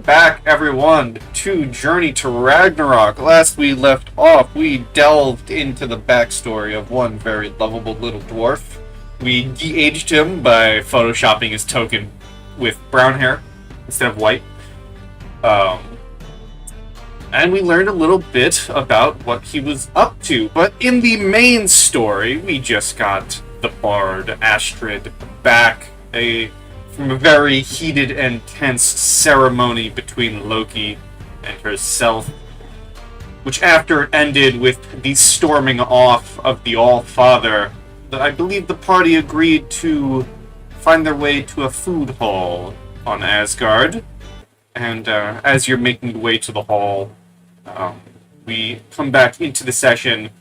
back, everyone, to Journey to Ragnarok. Last we left off, we delved into the backstory of one very lovable little dwarf. We de-aged him by photoshopping his token with brown hair instead of white. And we learned a little bit about what he was up to. But in the main story, we just got the bard Astrid back from a very heated and tense ceremony between Loki and herself, which after it ended with the storming off of the Allfather, I believe the party agreed to find their way to a food hall on Asgard. And as you're making your way to the hall, we come back into the session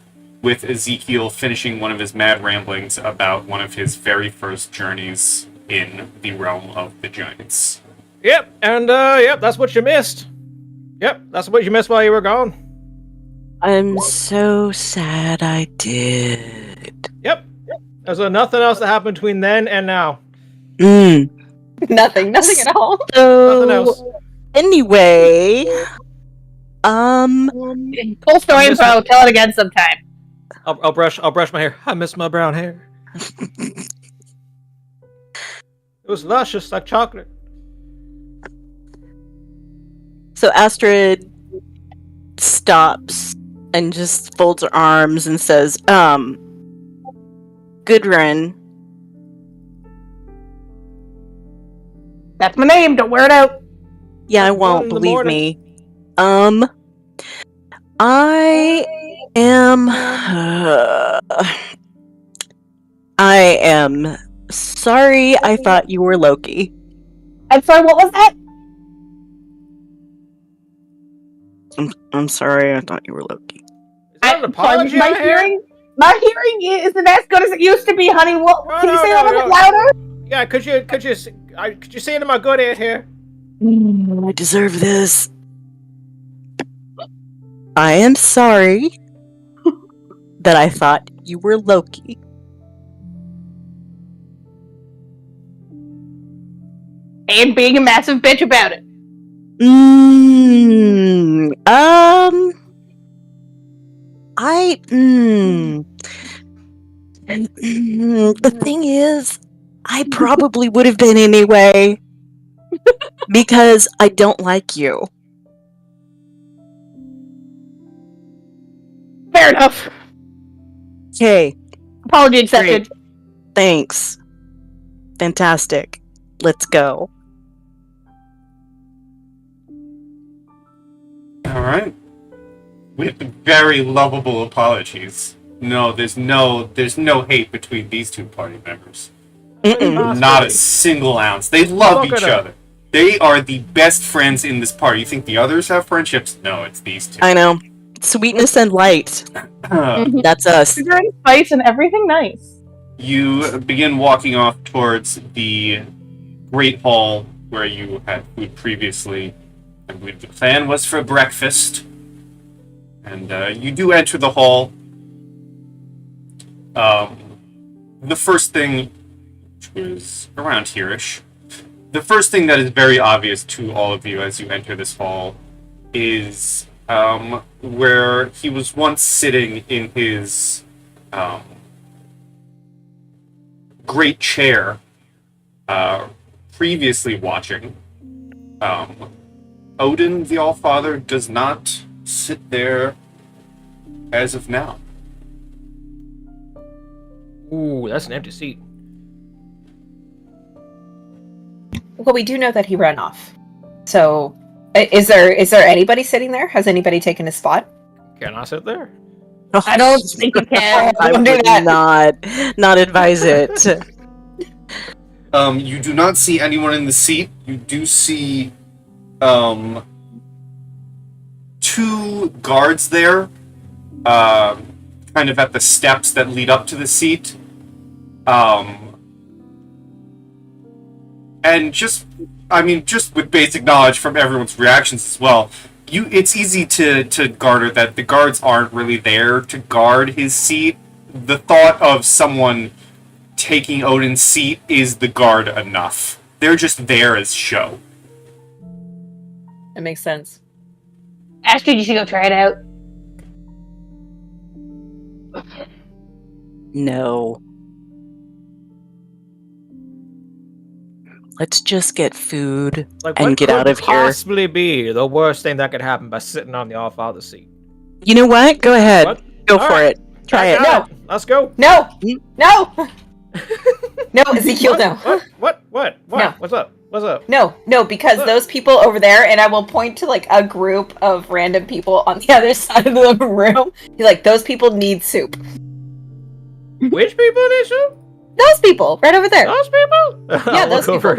with Ezekiel finishing one of his mad ramblings about one of his very first journeys in the realm of the giants. Yep, and that's what you missed. Yep, that's what you missed while you were gone. I'm so sad I did. Yep. There's nothing else that happened between then and now. Nothing at all. So, Nothing else. Anyway, Full story, bro. Tell it again sometime. I'll brush my hair. I miss my brown hair. It was luscious like chocolate. so Astrid stops and just folds her arms and says, Gudrun. That's my name. Don't wear it out. Yeah, I won't, in the believe morning. me. I am... I am sorry I thought you were Loki. I'm sorry. What was that? I'm sorry I thought you were Loki. Is that an apology my I hear? hearing isn't as good as it used to be, honey. What? No, Can you no, say no, that a little bit no. louder? Yeah, could you say it in my good ear here? I deserve this. I am sorry that I thought you were Loki. And being a massive bitch about it. The thing is, I probably would have been anyway. Because I don't like you. Fair enough. Okay, Apology accepted. thanks. Fantastic. Let's go. Alright. With very lovable apologies. No, there's no hate between these two party members. Not a single ounce. They love each other. They are the best friends in this party. You think the others have friendships? No, it's these two. I know. Sweetness and light. That's us. Sugar and spice and everything nice. You begin walking off towards the Great Hall where you had food previously. I believe the plan was for breakfast. And you do enter the hall. The first thing, which was around here-ish, the first thing that is very obvious to all of you as you enter this hall is where he was once sitting in his great chair, previously watching. Odin, the Allfather, does not sit there as of now. Ooh, that's an empty seat. Well, we do know that he ran off. So, is there anybody sitting there? Has anybody taken his spot? Can I sit there? I don't think you can. I Don't do would that. not advise it. You do not see anyone in the seat. You do see two guards there, kind of at the steps that lead up to the seat. And just with basic knowledge from everyone's reactions as well, it's easy to garner that the guards aren't really there to guard his seat. The thought of someone taking Odin's seat is the guard enough. They're just there as show. That makes sense. Astrid, you should go try it out. No. Let's just get food Like, and what get could out of here. possibly be the worst thing that could happen by sitting on the Allfather seat? You know what? Go ahead. What? Go All for right. it. Try it. No. Let's go. No! You- No! No, Ezekiel, no. What? No. What's up? What's up? No, because Look. those people over there, and I will point to like a group of random people on the other side of the room. Be like, those people need soup. Which people need soup? Those people, right over there. Those people? Yeah, I'll those look over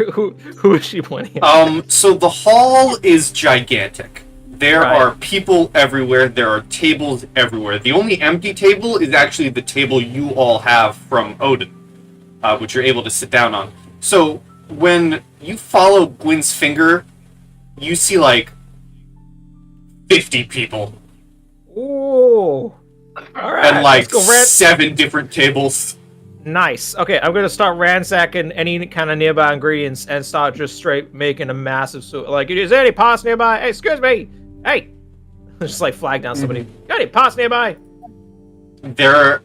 who is she pointing at? So the hall is gigantic. There Right. are people everywhere. There are tables everywhere. The only empty table is actually the table you all have from Odin, which you're able to sit down on. So when you follow Gwyn's finger, you see like 50 people Ooh. Alright, and like let's go 7 different tables. Nice. Okay, I'm gonna start ransacking any kind of nearby ingredients and start just straight making a massive soup. Like, is there any pots nearby? Hey, excuse me. Hey, just like flag down somebody. Got any pots nearby? There are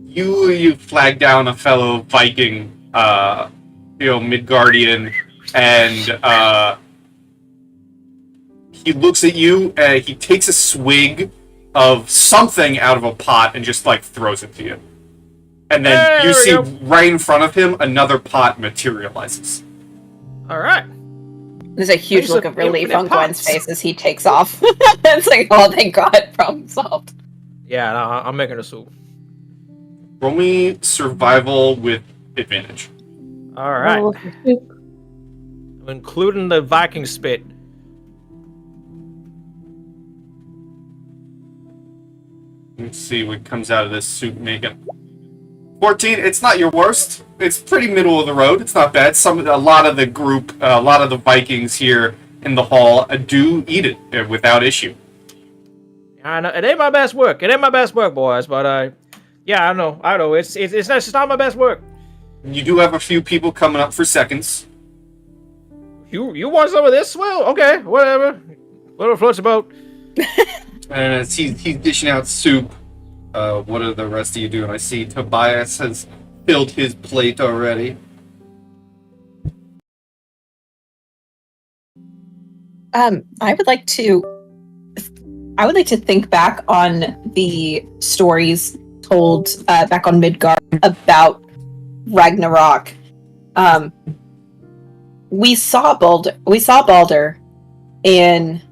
you flag down a fellow Viking, Midgardian, and he looks at you and he takes a swig of something out of a pot and just like throws it to you. And then Hey, you there we see go. right in front of him another pot materializes. All right. There's a huge There's look a of relief infinite on Gwen's pots. face as he takes off. It's like, oh, thank God, problem solved. Yeah, no, I'm making a soup. Roll me survival with advantage. All right. Oh, soup. I'm including the Viking spit. Let's see what comes out of this soup making. 14. It's not your worst. It's pretty middle of the road. It's not bad. A lot of the group, a lot of the Vikings here in the hall do eat it without issue. I know it ain't my best work. It ain't my best work, boys. But yeah, I know. It's not my best work. You do have a few people coming up for seconds. You want some of this? Well, okay, whatever. Whatever floats about. And as he's dishing out soup, what are the rest of you doing? I see Tobias has filled his plate already. I would like to think back on the stories told back on Midgard about Ragnarok. We saw Balder in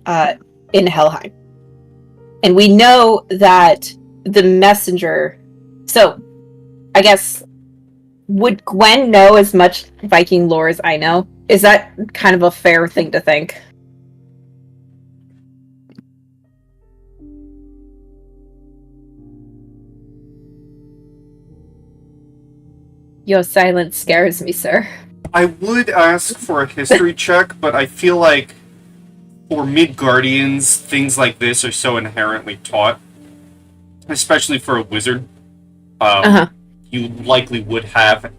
Helheim, and we know that the messenger. So, I guess, would Gwen know as much Viking lore as I know? Is that kind of a fair thing to think? Your silence scares me, sir. I would ask for a history check, but I feel like for Midgardians, things like this are so inherently taught, especially for a wizard. You likely would have,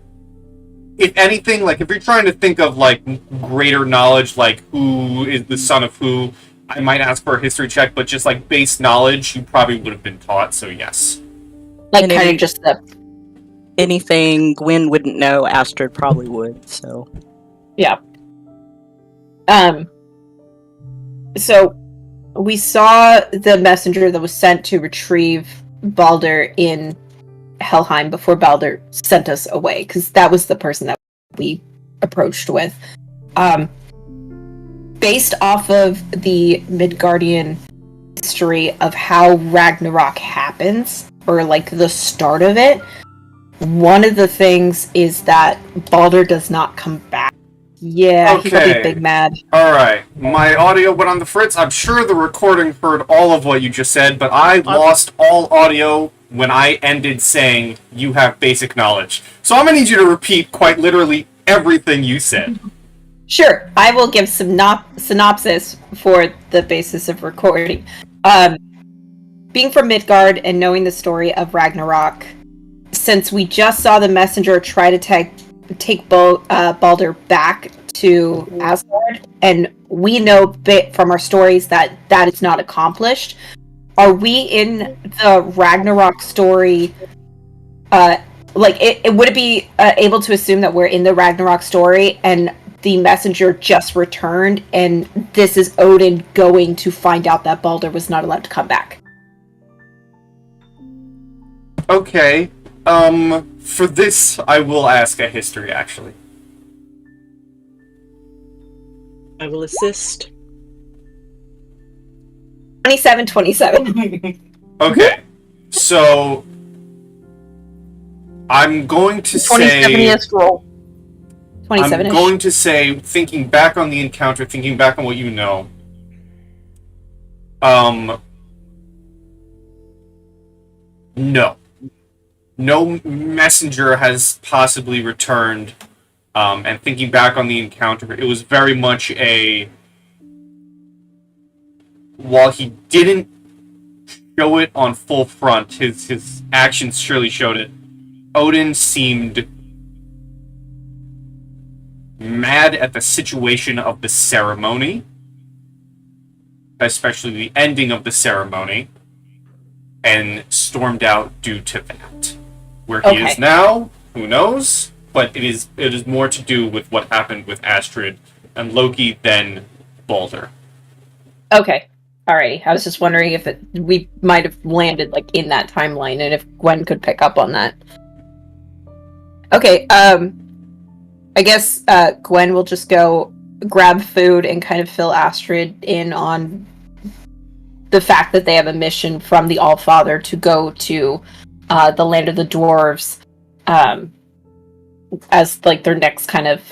if anything, like if you're trying to think of like greater knowledge, like who is the son of who, I might ask for a history check, but just like base knowledge, you probably would have been taught. So yes. Like And kind any- of just the Anything Gwyn wouldn't know, Astrid probably would, so. yeah. So we saw the messenger that was sent to retrieve Balder in Helheim before Balder sent us away, because that was the person that we approached with. Based off of the Midgardian history of how Ragnarok happens, or like the start of it, one of the things is that Balder does not come back. Yeah, he's gonna be big mad. Alright, my audio went on the fritz. I'm sure the recording heard all of what you just said, but I lost all audio when I ended saying you have basic knowledge. So I'm gonna need you to repeat quite literally everything you said. Sure, I will give some synopsis for the basis of recording. Being from Midgard and knowing the story of Ragnarok, since we just saw the messenger try to take Balder back to Asgard, and we know from our stories that is not accomplished. Are we in the Ragnarok story? Would it be able to assume that we're in the Ragnarok story and the messenger just returned, and this is Odin going to find out that Baldur was not allowed to come back? Okay. For this, I will ask a history, actually. I will assist. 27. Okay. So, I'm going to 27 say... years roll. 27. I'm going to say, thinking back on the encounter, thinking back on what you know, no. No messenger has possibly returned, and thinking back on the encounter, it was very much while he didn't show it on full front, his actions surely showed it. Odin seemed mad at the situation of the ceremony, especially the ending of the ceremony, and stormed out due to that. Where he is now, who knows? But it is more to do with what happened with Astrid and Loki than Baldur. Okay. Alrighty. I was just wondering if we might have landed in that timeline, and if Gwen could pick up on that. Okay. I guess Gwen will just go grab food and kind of fill Astrid in on the fact that they have a mission from the Allfather to go to the land of the dwarves as their next kind of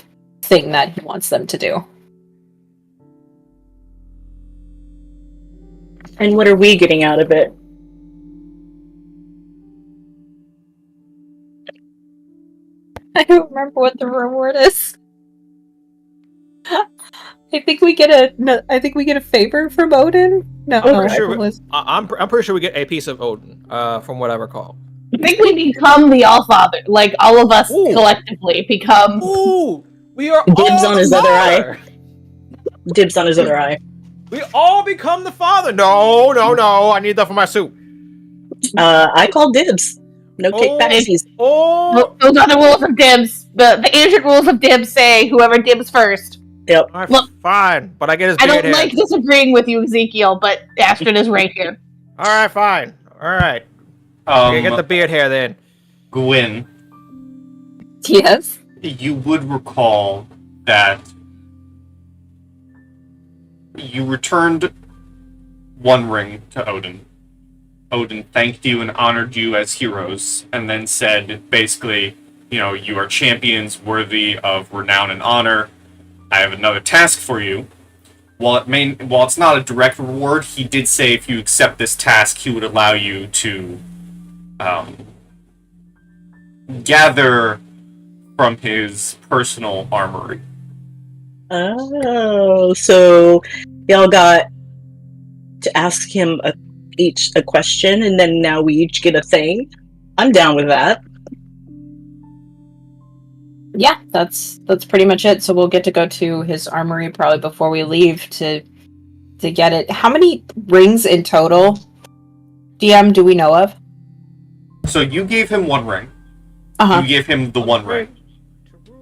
thing that he wants them to do. And what are we getting out of it? I don't remember what the reward is. I think we get a favor from Odin. No, I'm pretty sure we get a piece of Odin from what I recall. I think we become the Allfather. All of us collectively become. Ooh, we are Dibs all on his the other father. eye. Dibs on his other eye. We all become the father. No, I need that for my soup. I call dibs. No kickbacks. Those are the rules of dibs. The ancient rules of dibs say whoever dibs first. Yep. All right, Look, fine, but I get his I beard don't like disagreeing with you, Ezekiel, but Astrid is right here. All right, fine. All right. Get the beard hair then. Gwyn, Yes. you would recall that you returned one ring to Odin. Odin thanked you and honored you as heroes, and then said, basically, you are champions worthy of renown and honor. I have another task for you. While it's not a direct reward, he did say if you accept this task, he would allow you to gather from his personal armory. Oh, so y'all got to ask him each a question, and then now we each get a thing? I'm down with that. Yeah, that's pretty much it. So we'll get to go to his armory probably before we leave to get it. How many rings in total, DM, do we know of? So you gave him one ring. Uh-huh. You gave him the one ring.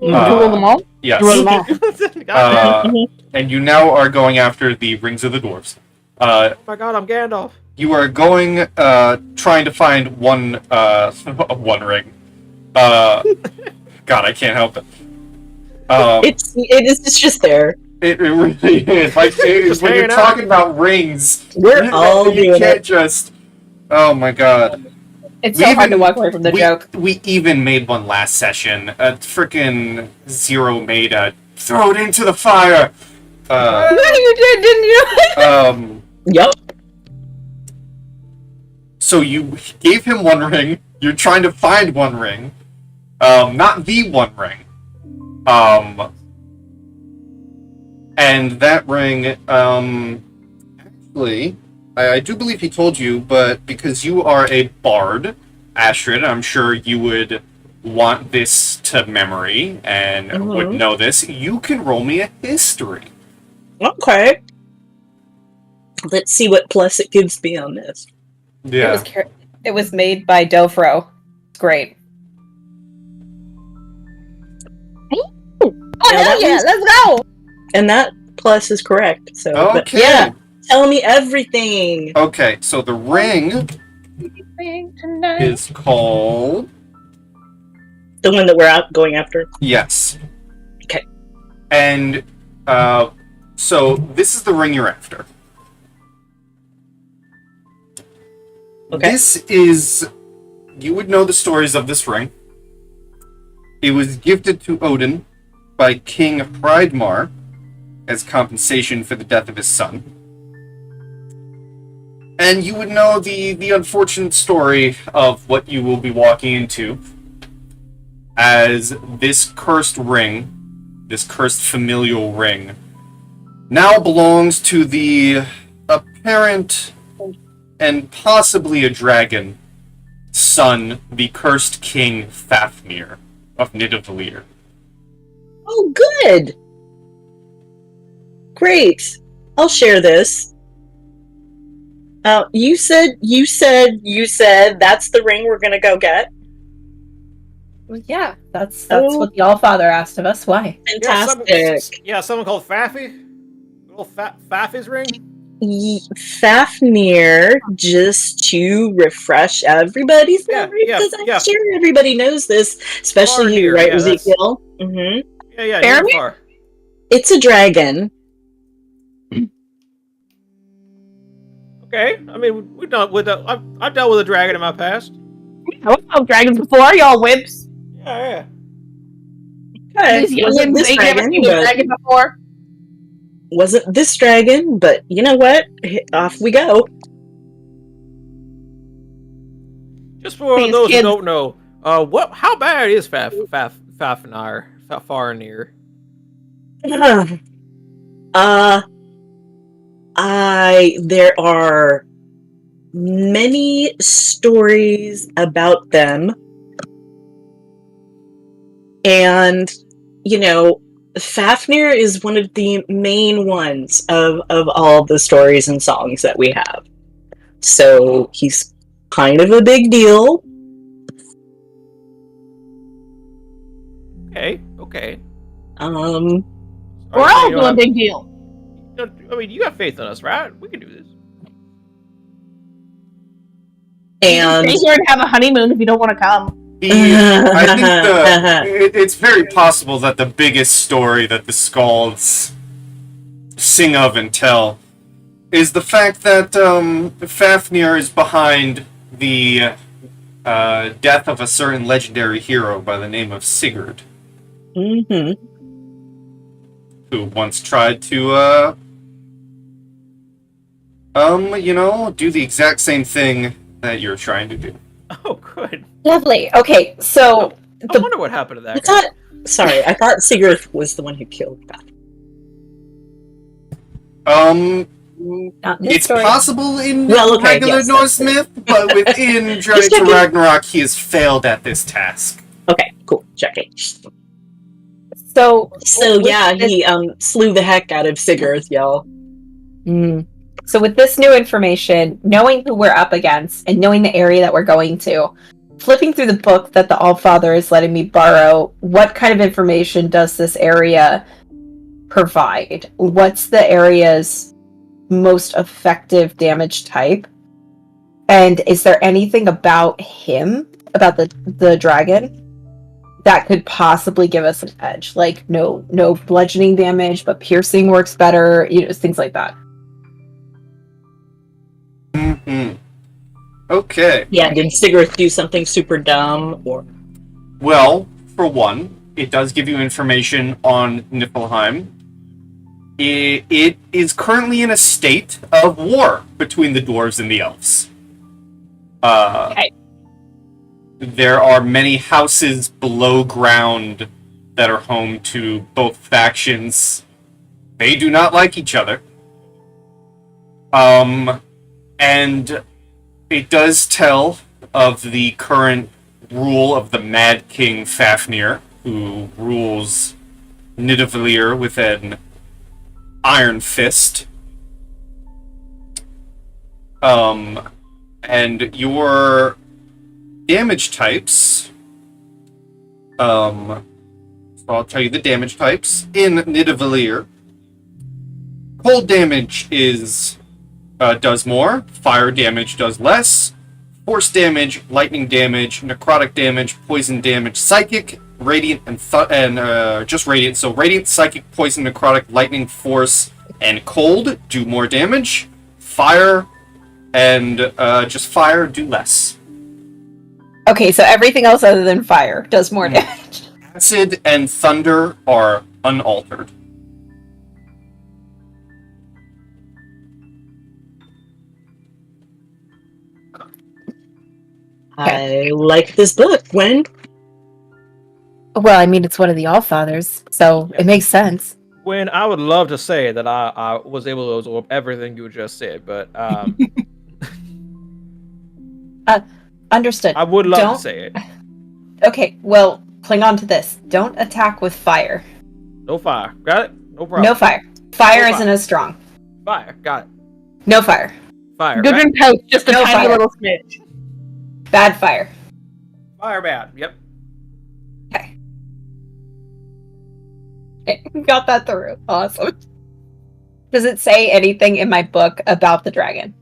You rule them all? Yes. You rule them all. And you now are going after the rings of the dwarves. Oh my god, I'm Gandalf. You are going, trying to find one ring. God, I can't help it. It's just there. It really is. When you're talking about rings, We're all you doing can't it. just. Oh my god. It's so hard to walk away from the joke. We even made one last session. Frickin' Zero made a throw it into the fire. You did, didn't you? Yep. So you gave him one ring. You're trying to find one ring. Not the one ring. And that ring, actually, I do believe he told you, but because you are a bard, Astrid, I'm sure you would want this to memory and would know this, you can roll me a history. Okay. Let's see what plus it gives me on this. Yeah. It was made by Dofro. It's great. Oh, hell yeah, let's go! And that plus is correct. So, Okay. but yeah, tell me everything. Okay, so the ring is called... The one that we're out going after. Yes. Okay. And, so this is the ring you're after. Okay. This is... You would know the stories of this ring. It was gifted to Odin by King Hreidmar as compensation for the death of his son. And you would know the unfortunate story of what you will be walking into, as this cursed ring, this cursed familial ring, now belongs to the apparent and possibly a dragon son, the cursed King Fafnir of Nidavellir. Oh, good. Great. I'll share this. You said that's the ring we're gonna go get. Well, yeah, that's what the Allfather asked of us. Why? Fantastic. Someone called Faffy. Little Faffy's ring. Fafnir, just to refresh everybody's memory, because I'm sure everybody knows this, especially you, right, Ezekiel? Mm-hmm. Yeah, Faramir? far. It's a dragon. Okay, I mean, we've dealt with I've dealt with a dragon in my past. I've fought dragons before, y'all whips. Yeah. Okay. These youngins ain't never seen a dragon before. Wasn't this dragon, but you know what? Off we go. Just for These those kids. who don't know, how bad is Fafnir? There are many stories about them. And, you know, Fafnir is one of the main ones of all the stories and songs that we have. So he's kind of a big deal. Okay. We're all doing a big deal. I mean, you got faith in us, right? We can do this. And Stay here and have a honeymoon if you don't want to come. I think it's very possible that the biggest story that the Skalds sing of and tell is the fact that Fafnir is behind the death of a certain legendary hero by the name of Sigurd, who once tried to, do the exact same thing that you're trying to do. Oh, good. Lovely. Okay, so I wonder what happened to that guy. I thought Sigurd was the one who killed Fafnir. not this It's story. possible in regular Norse myth, but within Journey to Ragnarok, he has failed at this task. Okay, cool. Checking. So yeah, he slew the heck out of Sigurd, y'all. So with this new information, knowing who we're up against and knowing the area that we're going to, flipping through the book that the Allfather is letting me borrow, what kind of information does this area provide? What's the area's most effective damage type? And is there anything about him, about the dragon, that could possibly give us an edge? Like no bludgeoning damage, but piercing works better, things like that. Okay. Yeah, did Sigurd do something super dumb, or? Well, for one, it does give you information on Niflheim. It is currently in a state of war between the dwarves and the elves. Okay. There are many houses below ground that are home to both factions. They do not like each other. And it does tell of the current rule of the Mad King Fafnir, who rules Nidavellir with an iron fist. And your damage types. So I'll tell you the damage types. In Nidavellir, cold damage does more, fire damage does less, force damage, lightning damage, necrotic damage, poison damage, psychic, radiant, and just radiant. So radiant, psychic, poison, necrotic, lightning, force, and cold do more damage. Fire and just fire do less. Okay, so everything else other than fire does more damage. Acid and thunder are unaltered. I like this book. When? Well, I mean, it's one of the Allfathers, so it makes sense. When I would love to say that I was able to absorb everything you just said, but Understood. I would love Don't- to say it. Okay, well, cling on to this. Don't attack with fire. No fire. Got it? No problem. No fire. Fire No isn't fire. as strong. Fire. Got it. No fire. Fire. Gudrun Right? pouts just a No tiny fire. little smidge. Bad fire. Fire bad. Yep. Okay. Got that through. Awesome. Does it say anything in my book about the dragon?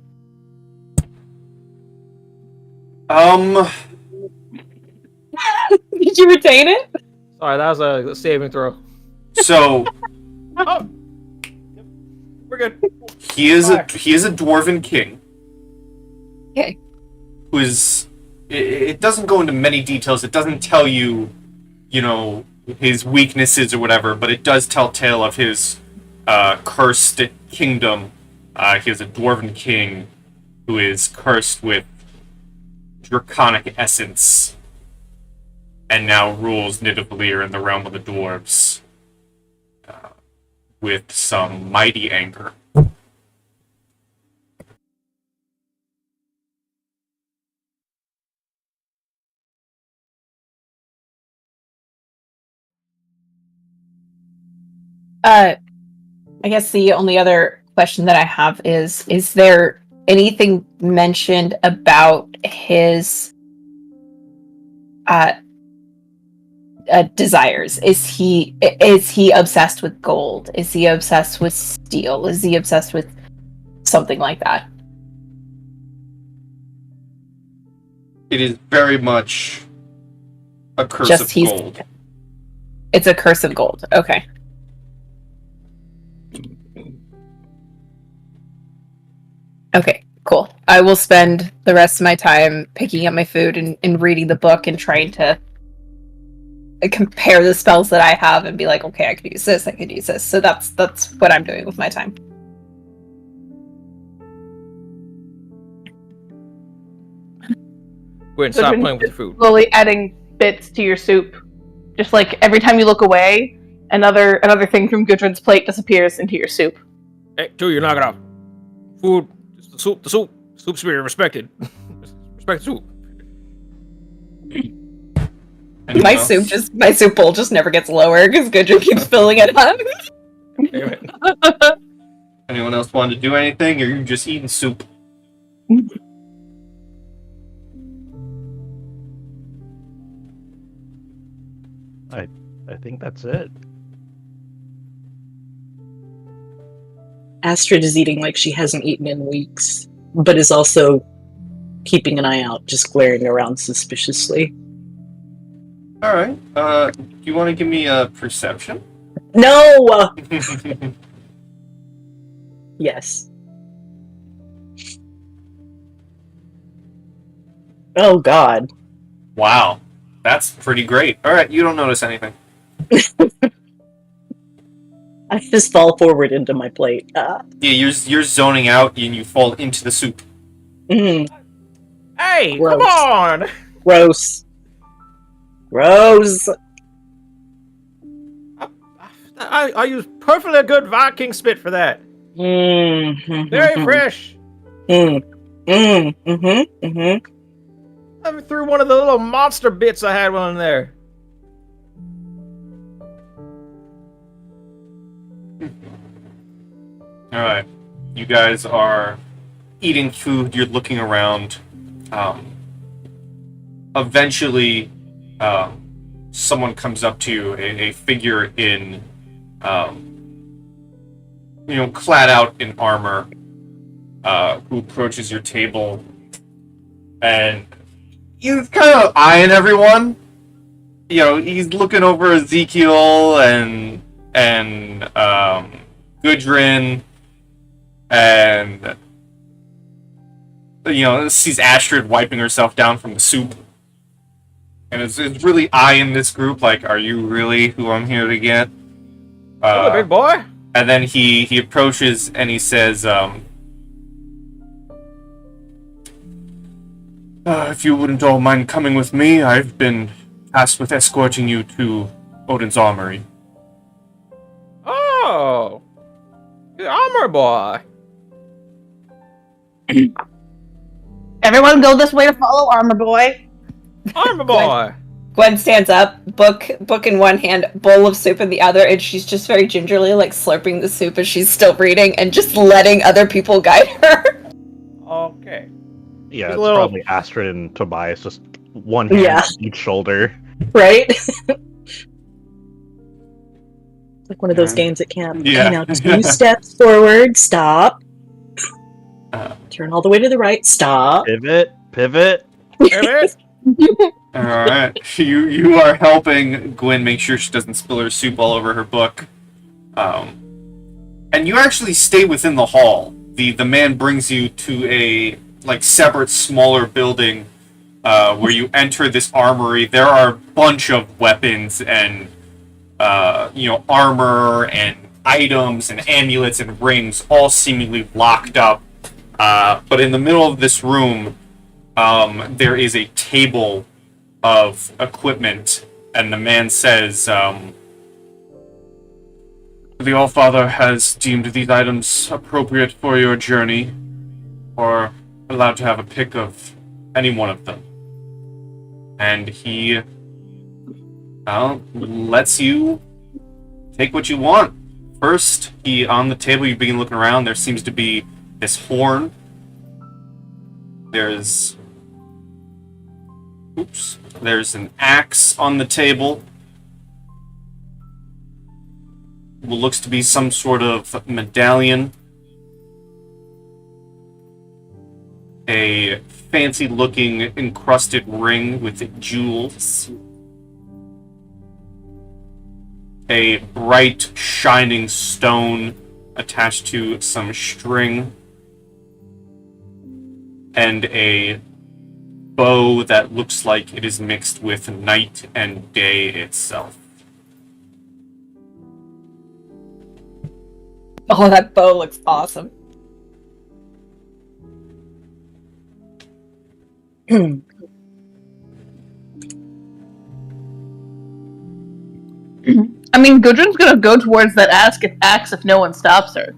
Did you retain it? Sorry, that was a saving throw. So Oh. Yep. We're good. he is a dwarven king. Okay. Who is? It doesn't go into many details. It doesn't tell you, his weaknesses or whatever. But it does tell tale of his cursed kingdom. He is a dwarven king who is cursed with draconic essence, and now rules Nidavellir in the realm of the dwarves with some mighty anger. I guess the only other question that I have is there anything mentioned about his desires? Is he obsessed with gold? Is he obsessed with steel? Is he obsessed with something like that? It is very much a curse Just of he's- gold. It's a curse of gold. Okay. Okay, cool. I will spend the rest of my time picking up my food and reading the book and trying to compare the spells that I have and be like, okay, I could use this, I could use this. So that's what I'm doing with my time. Go ahead and stop playing with your food. Slowly adding bits to your soup. Just like every time you look away, another thing from Gudrun's plate disappears into your soup. Hey, two, you're knocking off. Food. The soup. Soup's to be respected. Respect the soup. Anyone My else? soup bowl just never gets lower because Gudrun keeps filling it up. Damn it. Anyone else want to do anything, or you just eating soup? I think that's it. Astrid is eating like she hasn't eaten in weeks, but is also keeping an eye out, just glaring around suspiciously. All right. Do you want to give me a perception? No! Yes. Oh god. Wow, that's pretty great. All right, you don't notice anything. I just fall forward into my plate. Yeah, you're zoning out, and you fall into the soup. Mm, Hey, Gross. come on! gross. Gross. I use perfectly good Viking spit for that. Mm, Very fresh. mm, mm, mm-hmm, mm-hmm. I threw one of the little monster bits I had one in there. Alright. You guys are eating food, you're looking around. Eventually, someone comes up to you, a figure in, clad out in armor, who approaches your table, and he's kind of eyeing everyone. He's looking over Ezekiel and Gudrun, and sees Astrid wiping herself down from the soup, and it's really eyeing this group like, are you really who I'm here to get? Hello, big boy. And then he approaches and he says, if you wouldn't all mind coming with me, I've been tasked with escorting you to Odin's armory. Oh, the armor boy. Everyone go this way to follow Armor Boy. Armor boy. Gwen stands up, book in one hand, bowl of soup in the other, and she's just very gingerly like slurping the soup as she's still reading and just letting other people guide her. Okay. Yeah, Just it's a little- probably Astrid and Tobias, just one hand Yeah. on each shoulder. Right? Like one of those games at camp. Yeah. Okay, now 2 steps forward, stop. Turn all the way to the right, stop. Pivot. Pivot. Alright. You are helping Gwen make sure she doesn't spill her soup all over her book. And you actually stay within the hall. The man brings you to a separate, smaller building where you enter this armory. There are a bunch of weapons and armor and items and amulets and rings, all seemingly locked up. But in the middle of this room, there is a table of equipment, and the man says, the Allfather has deemed these items appropriate for your journey, or allowed to have a pick of any one of them. And he lets you take what you want. First, on the table, you begin looking around. There seems to be this horn. There's an axe on the table. What looks to be some sort of medallion. A fancy-looking encrusted ring with jewels. A bright, shining stone attached to some string. And a bow that looks like it is mixed with night and day itself. Oh, that bow looks awesome. I mean, Gudrun's gonna go towards that axe if no one stops her.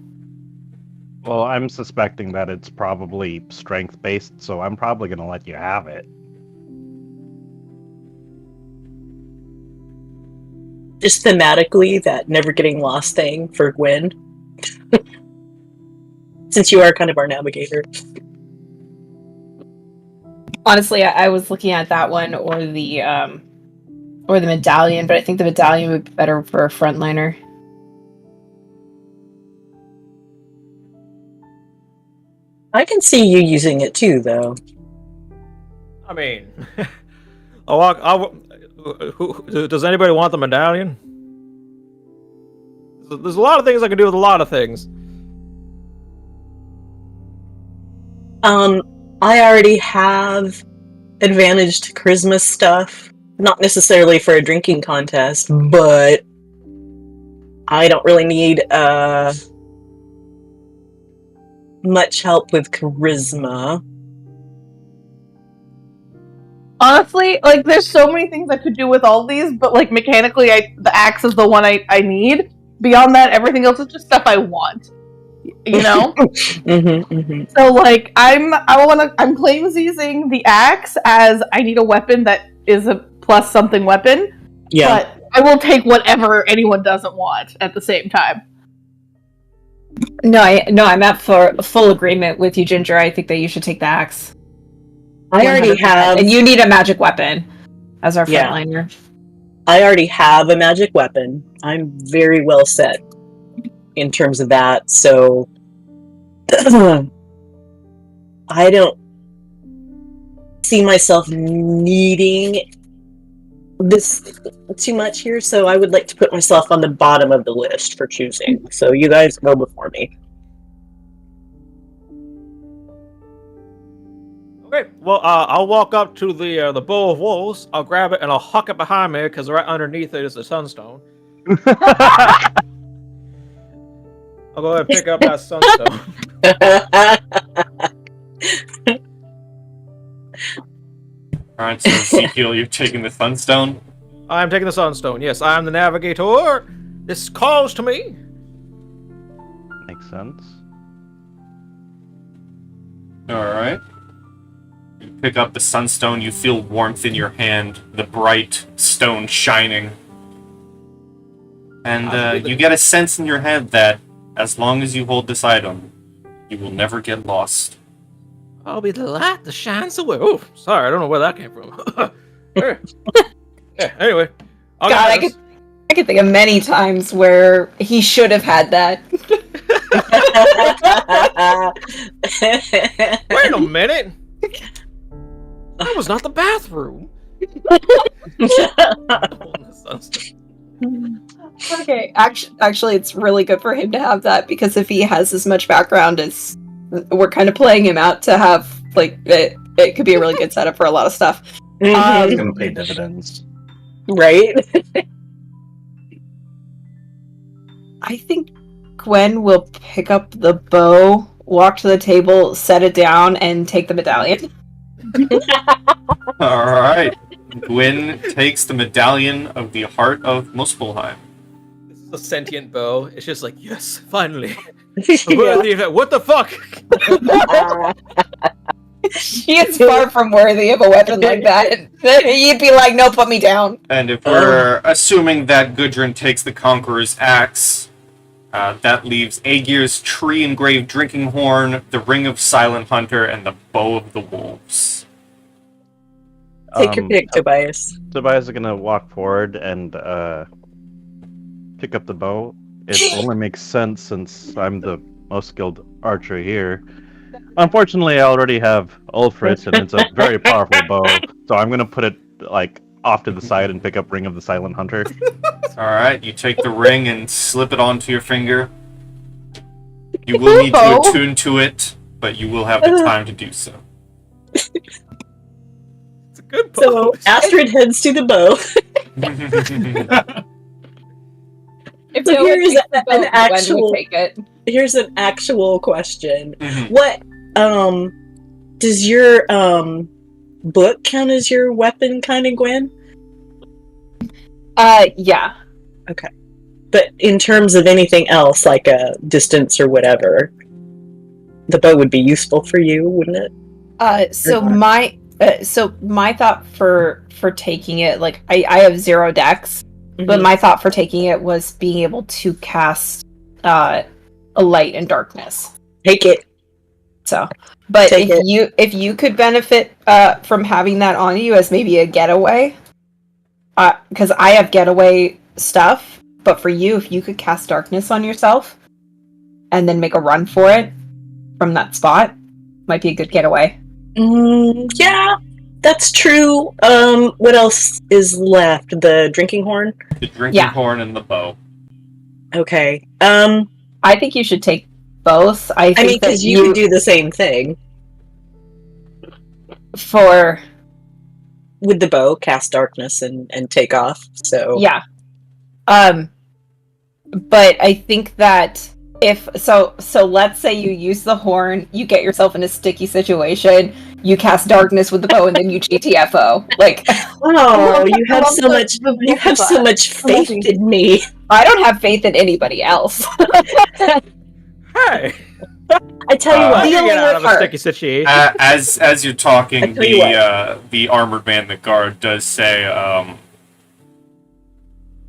Well, I'm suspecting that it's probably strength-based, so I'm probably going to let you have it. Just thematically, that never getting lost thing for Gwen. Since you are kind of our navigator. Honestly, I was looking at that one or the medallion, but I think the medallion would be better for a frontliner. I can see you using it too, though. I mean, does anybody want the medallion? There's a lot of things I can do with a lot of things. I already have advantage to charisma stuff. Not necessarily for a drinking contest, but I don't really need much help with charisma. Honestly, there's so many things I could do with all these, but mechanically, the axe is the one I need. Beyond that, everything else is just stuff I want. you know. Mm-hmm. So like I'm claim seizing the axe as I need a weapon that is a plus something weapon. Yeah. But I will take whatever anyone doesn't want at the same time. No, I'm at for full agreement with you, Ginger. I think that you should take the axe. I already 100%. have. And you need a magic weapon as our Yeah. frontliner. I already have a magic weapon. I'm very well set in terms of that. So I don't see myself needing this too much here. So I would like to put myself on the bottom of the list for choosing. So you guys go before me. Okay, well, I'll walk up to the bowl of wolves. I'll grab it and I'll huck it behind me because right underneath it is a sunstone. I'll go ahead and pick up that sunstone. Alright, so Ezekiel, you're taking the Sunstone. I'm taking the sunstone. Yes, I am the navigator. This calls to me. Makes sense. Alright. You pick up the Sunstone, you feel warmth in your hand, the bright stone shining. And you get a sense in your head that as long as you hold this item, you will never get lost. I'll be the light that shines away. Oh, sorry, I don't know where that came from. Yeah, anyway. God, I could think of many times where he should have had that. Wait a minute. That was not the bathroom. Okay, actually, it's really good for him to have that because if he has as much background as we're kind of playing him out to have, like, it could be a really good setup for a lot of stuff. It's gonna pay dividends. Right? I think Gwen will pick up the bow, walk to the table, set it down, and take the medallion. Alright. Gwyn takes the medallion of the Heart of Muspelheim. This is a sentient bow. It's just like, yes, finally. Yeah. What the fuck? She is far from worthy of a weapon like that. You'd be like, no, put me down. And if we're assuming that Gudrun takes the Conqueror's axe, that leaves Aegir's tree-engraved drinking horn, the Ring of Silent Hunter, and the Bow of the Wolves. Take your pick, Tobias. Tobias is gonna walk forward and pick up the bow. It only makes sense since I'm the most skilled archer here. Unfortunately, I already have Ulfrit, and it's a very powerful bow, so I'm gonna put it like off to the side and pick up Ring of the Silent Hunter. Alright, you take the ring and slip it onto your finger. You will need to attune to it, but you will have the time to do so. It's a good bow. So Astrid heads to the bow. If So no one here's takes the an bow, Gwen actual- would take it. Here's an actual question. Mhm. What does your book count as your weapon, kind of, Gwen? Yeah. But in terms of anything else, like a distance or whatever, the bow would be useful for you, wouldn't it? So my thought for taking it, like I have 0 dex, but my thought for taking it was being able to cast a light and darkness. Take it. So, but Take if you could benefit from having that on you as maybe a getaway, because I have getaway stuff, but for you, if you could cast darkness on yourself and then make a run for it from that spot, might be a good getaway. Yeah, that's true. What else is left? The drinking horn? The drinking horn and the bow. Okay. I think you should take both. I I mean, think that because you could do the same thing for with the bow, cast darkness and take off. So yeah. But I think that if so let's say you use the horn, you get yourself in a sticky situation, you cast darkness with the bow, and then you GTFO. Like, oh, you have so much faith in me. I don't have faith in anybody else. Hey, I tell you Uh, what, I can dealing get out with of a her. sticky situation. as you're I talking, tell you the armored man, the guard, does say,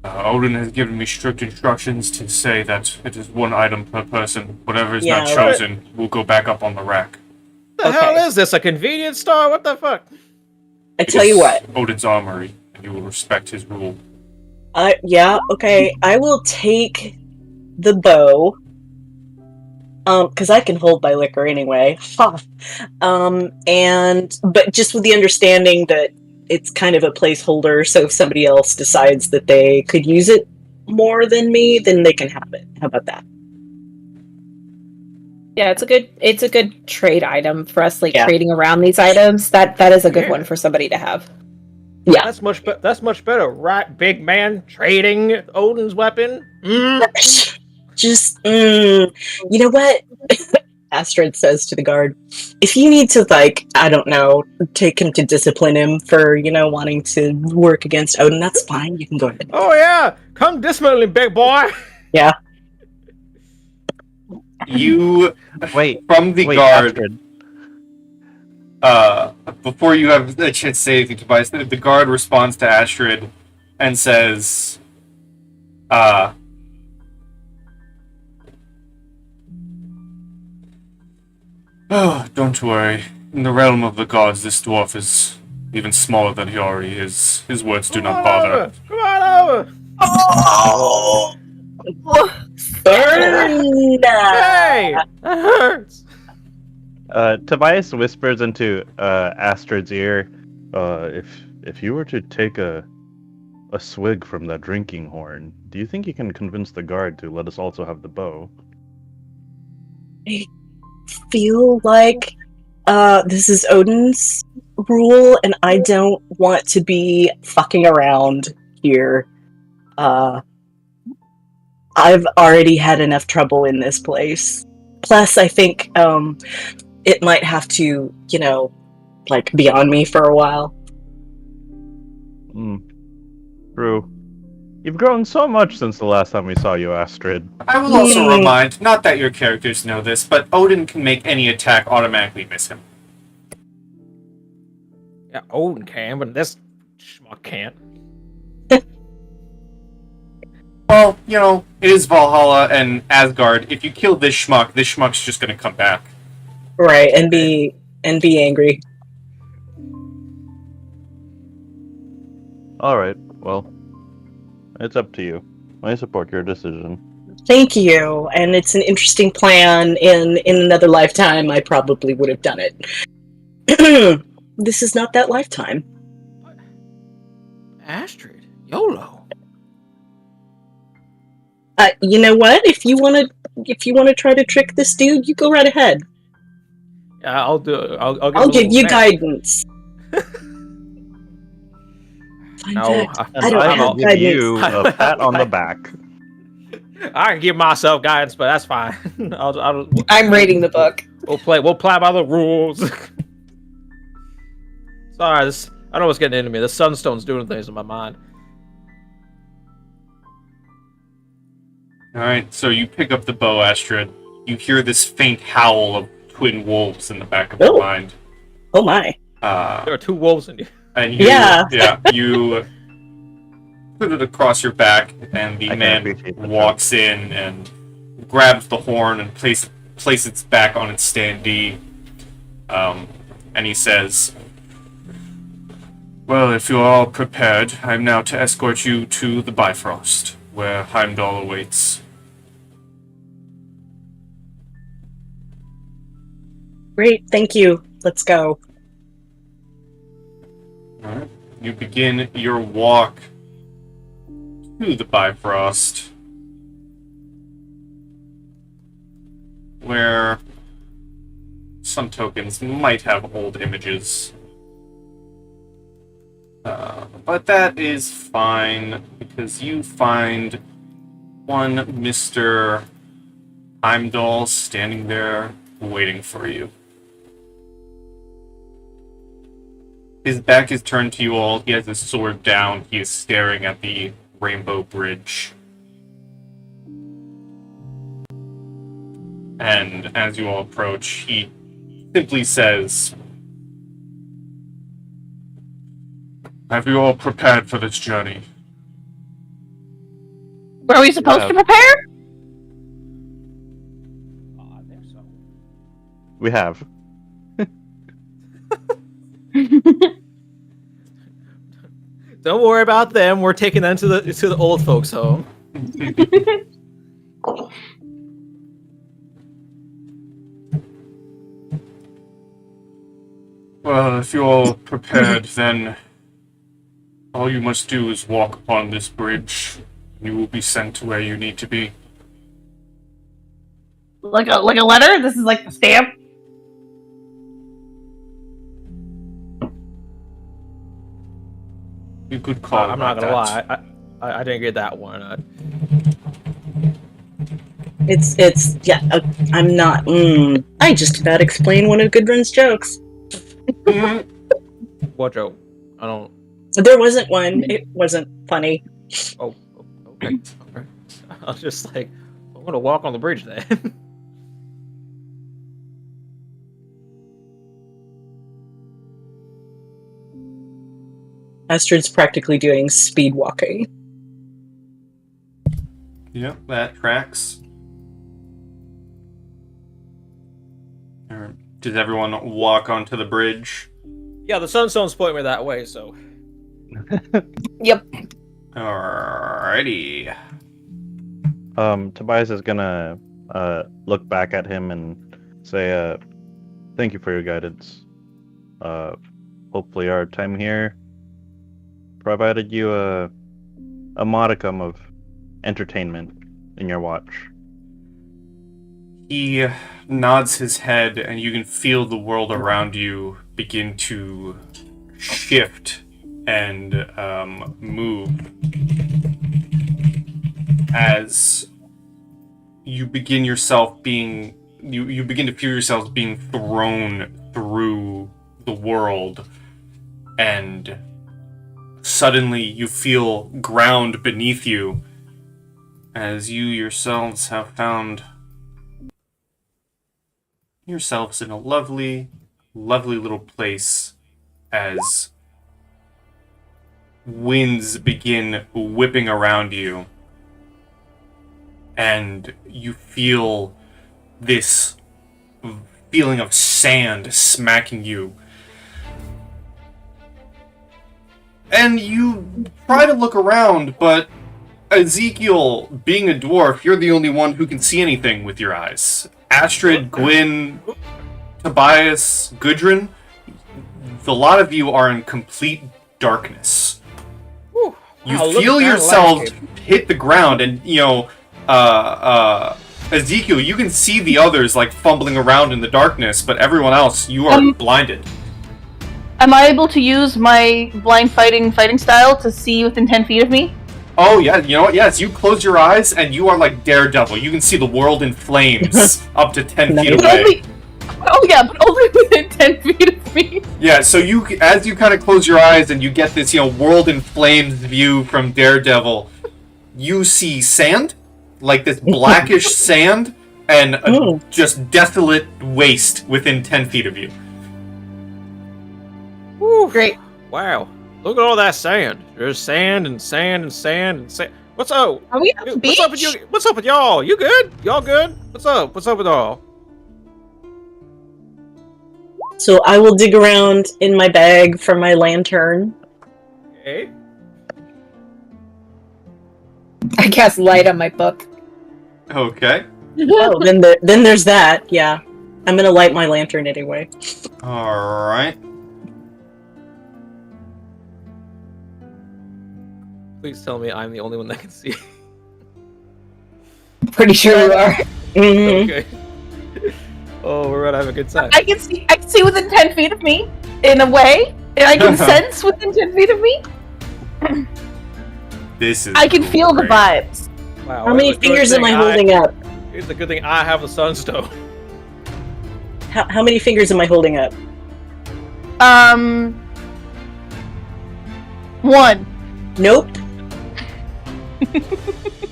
Odin has given me strict instructions to say that it is one item per person. Whatever is not Yeah. chosen will go back up on the rack. What the hell Okay. is this? A convenience store? What the fuck? I It tell you is what. Odin's armory, and you will respect his rule. Yeah, okay. I will take the bow. Because I can hold my liquor anyway. Ha. But just with the understanding that it's kind of a placeholder, so if somebody else decides that they could use it more than me, then they can have it. How about that? Yeah, it's a good trade item for us, like Yeah. trading around these items. That is a good Yeah. one for somebody to have. Yeah. That's much better, right? Big man trading Odin's weapon. You know what? Astrid says to the guard, if you need to, like, I don't know, take him to discipline him for, wanting to work against Odin, that's fine. You can go ahead. Oh yeah, come discipline him, big boy. Yeah. You, Wait, from the wait, guard, Astrid. before you have a chance to say anything, Tobias, the guard responds to Astrid and says, oh, don't worry. In the realm of the gods, this dwarf is even smaller than he already is. His words do not bother. Come on over. Oh! Burn! Hey, that hurts. Tobias whispers into Astrid's ear, if you were to take a swig from that drinking horn, do you think you can convince the guard to let us also have the bow? I feel like this is Odin's rule, and I don't want to be fucking around here. I've already had enough trouble in this place. Plus, I think it might have to, be on me for a while. True. You've grown so much since the last time we saw you, Astrid. I will also remind, not that your characters know this, but Odin can make any attack automatically miss him. Yeah, Odin can, but this schmuck can't. Well, it is Valhalla and Asgard. If you kill this schmuck's just gonna come back. Right, and be angry. Alright, well, it's up to you. I support your decision. Thank you, and it's an interesting plan. In another lifetime, I probably would have done it. This is not that lifetime. Astrid, YOLO. You know what? If you want to try to trick this dude, you go right ahead. Yeah, I'll do it. I'll give you guidance. No, I don't I will have give guidance. you a pat on the back. I can give myself guidance, but that's fine. I'm reading the book. We'll play by the rules. Sorry, I know what's getting into me. The sunstone's doing things in my mind. Alright, so you pick up the bow, Astrid. You hear this faint howl of twin wolves in the back of your mind. Oh my. There are two wolves in you. And you put it across your back, and the man walks in and grabs the horn and places it back on its standee. And he says, well, if you're all prepared, I'm now to escort you to the Bifrost, where Heimdall awaits. Great, thank you. Let's go. Alright. You begin your walk to the Bifrost, where some tokens might have old images. But that is fine, because you find one Mr. Heimdall standing there waiting for you. His back is turned to you all. He has his sword down. He is staring at the Rainbow Bridge. And as you all approach, he simply says, "Have you all prepared for this journey?" Were we supposed to prepare? I think so. We have. Don't worry about them. We're taking them to the old folks' home. Well, if you're all prepared, then all you must do is walk upon this bridge, and you will be sent to where you need to be. Like a letter? This is like the stamp? You could call it I'm not like gonna that. lie. I didn't get that one. It's yeah. I'm not. I just about explained one of Gudrun's jokes. What joke? I don't. There wasn't one. It wasn't funny. Oh, okay. Okay. I was just like, I'm gonna walk on the bridge then. Astrid's practically doing speed walking. Yep, that tracks. Alright. Does everyone walk onto the bridge? Yeah, the sunstone's pointing me that way, so. Yep. Alrighty. Tobias is gonna look back at him and say, "Thank you for your guidance. Hopefully, our time here provided you a modicum of entertainment in your watch." He nods his head, and you can feel the world around you begin to shift and move as you begin yourself being you begin to feel yourselves being thrown through the world, and suddenly you feel ground beneath you as you yourselves have found yourselves in a lovely, lovely little place as winds begin whipping around you, and you feel this feeling of sand smacking you. And you try to look around, but Ezekiel, being a dwarf, you're the only one who can see anything with your eyes. Astrid, Gwyn, Tobias, Gudrun, a lot of you are in complete darkness. Whew. You Wow, look feel at that yourselves landscape. hit the ground, and Ezekiel, you can see the others like fumbling around in the darkness, but everyone else, you are blinded. Am I able to use my blind fighting style to see within 10 feet of me? Oh yeah, you know what? Yes, you close your eyes and you are like Daredevil. You can see the world in flames up to 10 feet Nice. But away. only within 10 feet of me. Yeah, so you, as you kind of close your eyes and you get this, world in flames view from Daredevil, you see sand, like this blackish sand, and a just desolate waste within 10 feet of you. Whew. Great. Wow. Look at all that sand. There's sand and sand and sand and sand. What's up? Are we at the beach? What's up with you? What's up with y'all? You good? Y'all good? What's up? What's up with y'all? So I will dig around in my bag for my lantern. Okay. I cast light on my book. Okay. Oh, then there's that. Yeah, I'm gonna light my lantern anyway. Alright. Please tell me I'm the only one that can see. Pretty sure you are. Mhm. Okay. Oh, we're gonna have a good time. I can see within 10 feet of me, in a way. And I can sense within 10 feet of me. This is I can feel the great. vibes. Wow. How many fingers am I holding up? It's a good thing I have the sunstone. How many fingers am I holding up? 1. Nope.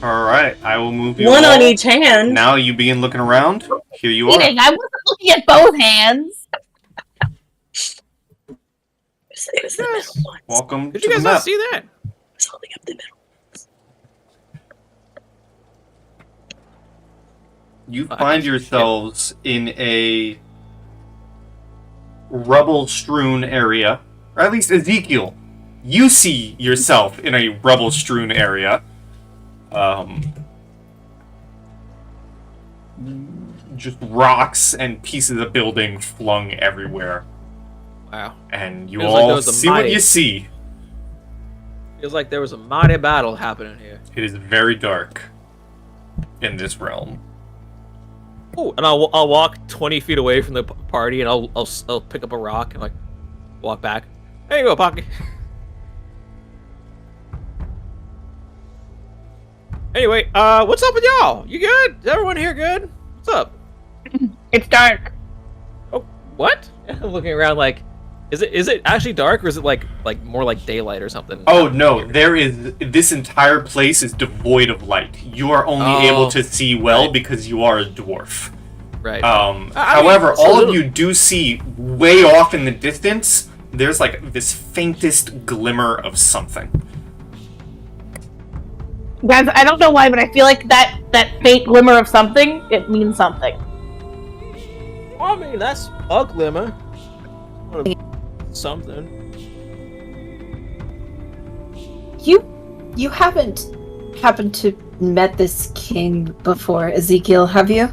All right, I will move you. One all. on each hand. Now you begin looking around. Here you are. Eating. I wasn't looking at both hands. It was the middle one. Welcome Did to you the guys map. not see that? I was holding up the middle. You find yourselves in a rubble-strewn area, or at least Ezekiel. You see yourself in a rubble-strewn area. Just rocks and pieces of building flung everywhere. Wow. And you Feels like there all was a see what mighty- you see. Feels like there was a mighty battle happening here. It is very dark in this realm. Oh, and I'll walk 20 feet away from the party, and I'll pick up a rock and like walk back. There you go, Pocky. Anyway, what's up with y'all? You good? Is everyone here good? What's up? It's dark. Oh, what? I'm looking around like, is it actually dark, or is it like more like daylight or something? Oh no, this entire place is devoid of light. You are only able to see well because you are a dwarf. Right. However, it's a all little- of you do see way off in the distance, there's like this faintest glimmer of something. Guys, I don't know why, but I feel like that faint glimmer of something, it means something. I mean, that's a glimmer. Something. You haven't happened to met this king before, Ezekiel, have you?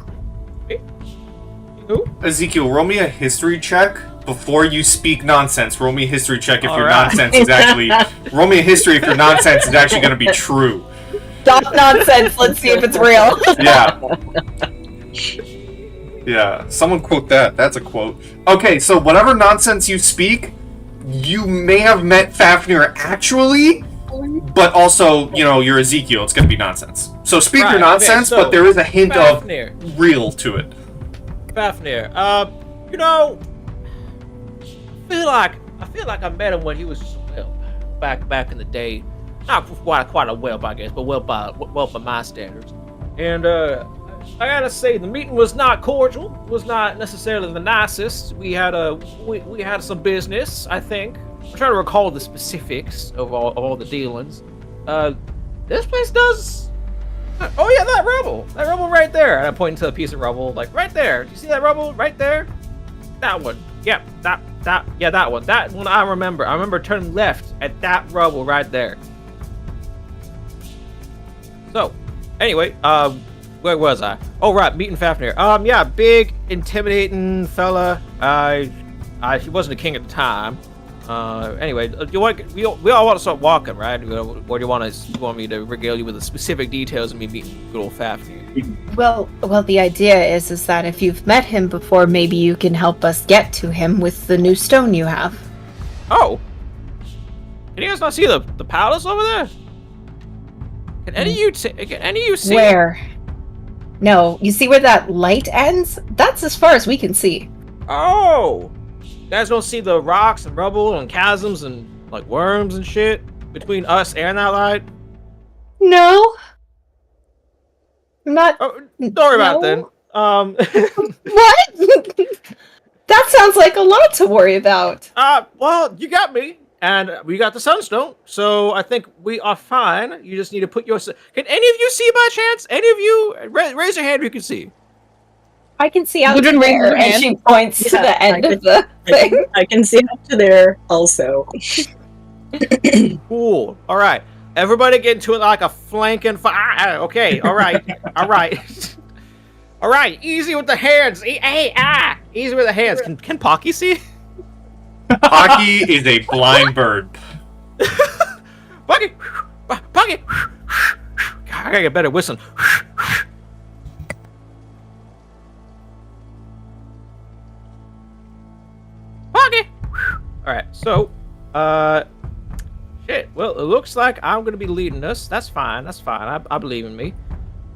Who? Ezekiel, roll me a history check before you speak nonsense. Roll me a history check if All your right. nonsense is actually... roll me a history if your nonsense is actually going to be true. Stop nonsense, let's see if it's real. Yeah. Yeah, someone quote that. That's a quote. Okay, so whatever nonsense you speak, you may have met Fafnir actually, but also, you know, you're Ezekiel. It's going to be nonsense. So speak Right, your nonsense, okay, so but there is a hint Fafnir. of real to it. Fafnir. You know, I feel like I met him when he was just a whelp back in the day. Not quite a whelp, I guess, but whelp by my standards. And I gotta say, the meeting was not cordial. Was not necessarily the nicest. We had some business, I think. I'm trying to recall the specifics of all the dealings. This place does. Oh yeah, that rubble right there. And I point to a piece of rubble, like right there. Do you see that rubble right there? That one. Yep, that one. That one I remember. I remember turning left at that rubble right there. So, anyway, where was I? Oh right, meeting Fafnir. Yeah, big, intimidating fella. He wasn't a king at the time. Anyway, we all want to start walking, right? Or do you want me to regale you with the specific details of me meeting good old Fafnir? Well, the idea is that if you've met him before, maybe you can help us get to him with the new stone you have. Oh, can you guys not see the palace over there? Can any of you see? Where? No, you see where that light ends? That's as far as we can see. Oh, you guys don't see the rocks and rubble and chasms and like worms and shit between us and that light? No. I'm not. Oh, don't worry about it then. What? That sounds like a lot to worry about. Well, you got me, and we got the sunstone, so I think we are fine. You just need to put your. Can any of you see by chance? Any of you raise your hand if you can see? I can see out Gudrun raises there, her and hand. she points to Yeah, the end I of the thing. I can see up to there also. Cool. All right. Everybody get into it like a flanking fire. Okay. All right. All right. All right. Easy with the hands. Easy with the hands. Can Pocky see? Pocky is a blind bird. Pocky. Pocky. I gotta get better whistling. Pocky. All right. So, shit. Well, it looks like I'm gonna be leading us. That's fine. That's fine. I believe in me.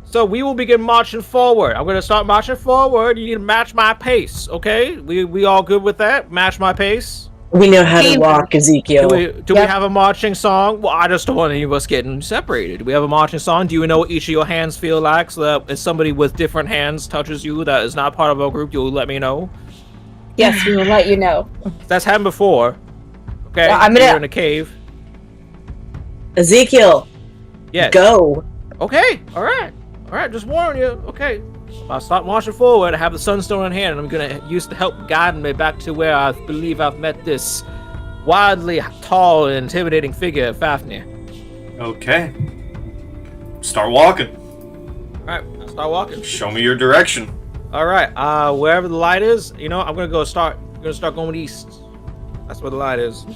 So we will begin marching forward. I'm gonna start marching forward. You need to match my pace, okay? We all good with that? Match my pace. We know how to Cave. walk, Ezekiel. Do we have a marching song? Well, I just don't want any of us getting separated. Do we have a marching song? Do you know what each of your hands feel like? So that if somebody with different hands touches you that is not part of our group, you'll let me know. Yes, we will let you know. That's happened before. Okay, Well, you're in a cave. Ezekiel, Yes. go. Okay, alright. Alright, just warning you. Okay. I'll start marching forward. I have the sunstone in hand, and I'm gonna use to help guide me back to where I believe I've met this wildly tall and intimidating figure, Fafnir. Okay. Start walking. Alright, I'll start walking. Show me your direction. Alright, wherever the light is, I'm gonna start going east. That's where the light is.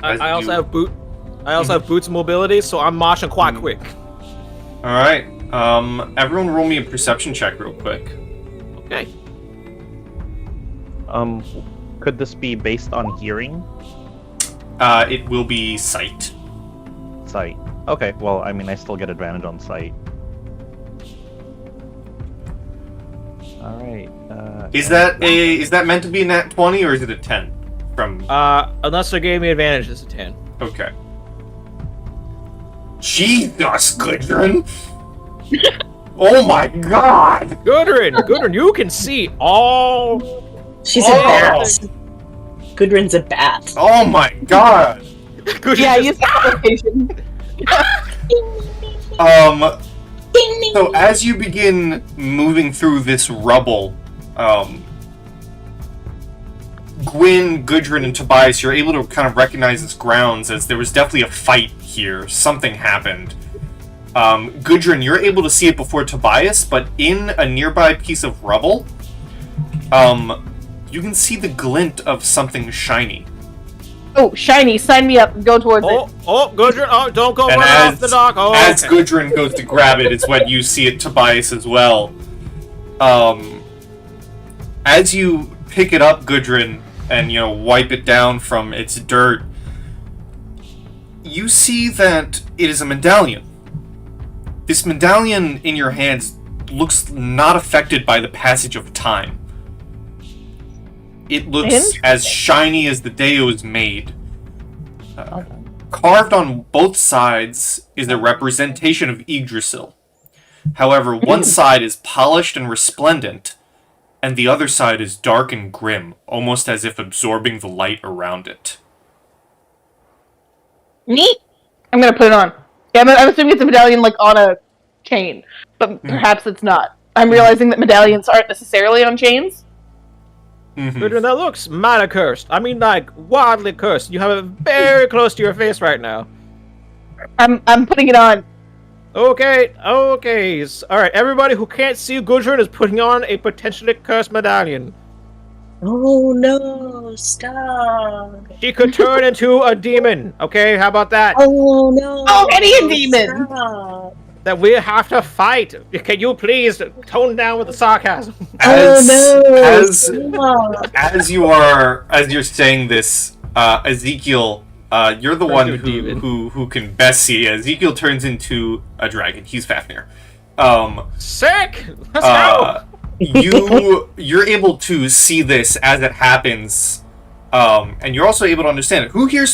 I also have boots and mobility, so I'm marching quite quick. All right. Everyone, roll me a perception check real quick. Okay. Could this be based on hearing? It will be sight. Sight. Okay, well, I mean, I still get advantage on sight. Alright, Is that meant to be a nat 20 or is it a 10? From Unless they gave me advantage, it's a 10. okay. Jesus, Gudrun! Oh my God! Gudrun, you can see all. She's a bat. Gudrun's a bat. Oh my God! Gudrun Yeah, just- use the application. So as you begin moving through this rubble, Gwyn, Gudrun, and Tobias, you're able to kind of recognize this grounds as there was definitely a fight here. Something happened. Gudrun, you're able to see it before Tobias, but in a nearby piece of rubble, you can see the glint of something shiny. Oh, shiny! Sign me up. Go towards it. Oh, Gudrun! Oh, don't go And running off the dock. Oh, as okay. Gudrun goes to grab it, it's when you see it, Tobias, as well. As you pick it up, Gudrun, and wipe it down from its dirt, you see that it is a medallion. This medallion in your hands looks not affected by the passage of time. It looks as shiny as the day it was made. Carved on both sides is a representation of Yggdrasil. However, one side is polished and resplendent, and the other side is dark and grim, almost as if absorbing the light around it. Neat. I'm gonna put it on. Yeah, I'm assuming it's a medallion like on a chain, but perhaps it's not. I'm realizing that medallions aren't necessarily on chains. Gudrun, that looks mighty cursed. I mean, like, wildly cursed. You have it very close to your face right now. I'm putting it on. Okay. Alright, everybody who can't see Gudrun is putting on a potentially cursed medallion. Oh no, stop. She could turn into a demon. Okay, how about that? Oh no. Already a demon. Stop. That we have to fight. Can you please tone down with the sarcasm? As Stop. as you're saying this, Ezekiel, you're the one into a demon. who can best see. Ezekiel turns into a dragon. He's Fafnir. Sick! Let's go! You're able to see this as it happens, and you're also able to understand it. Who here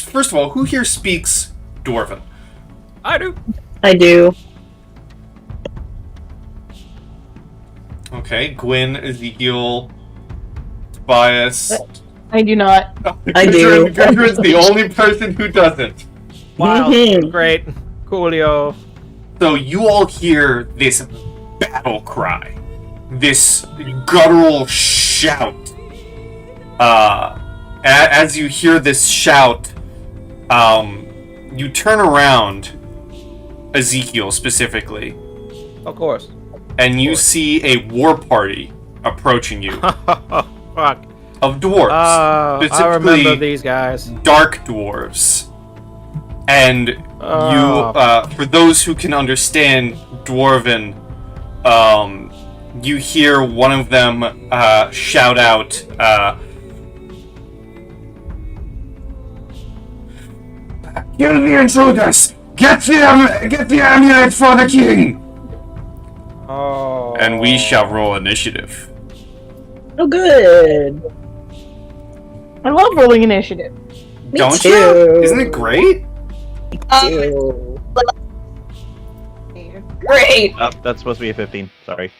speaks Dwarven? I do. I do. Okay, Gwyn, Ezekiel, Tobias. I do not. I do. Gudrun's the only person who doesn't. Wow, Mhm. great. Coolio. So you all hear this battle cry, this guttural shout. As you hear this shout, you turn around, Ezekiel specifically, Of course. and you see a war party approaching you Fuck. of dwarves, I remember specifically these guys. dark dwarves. And for those who can understand Dwarven, you hear one of them shout out, "Kill the intruders! Get the amulet for the king!" Oh. And we shall roll initiative. Oh, good. I love rolling initiative. Me Don't too. you? Isn't it great? Ew. Great. Oh, that's supposed to be a 15. Sorry.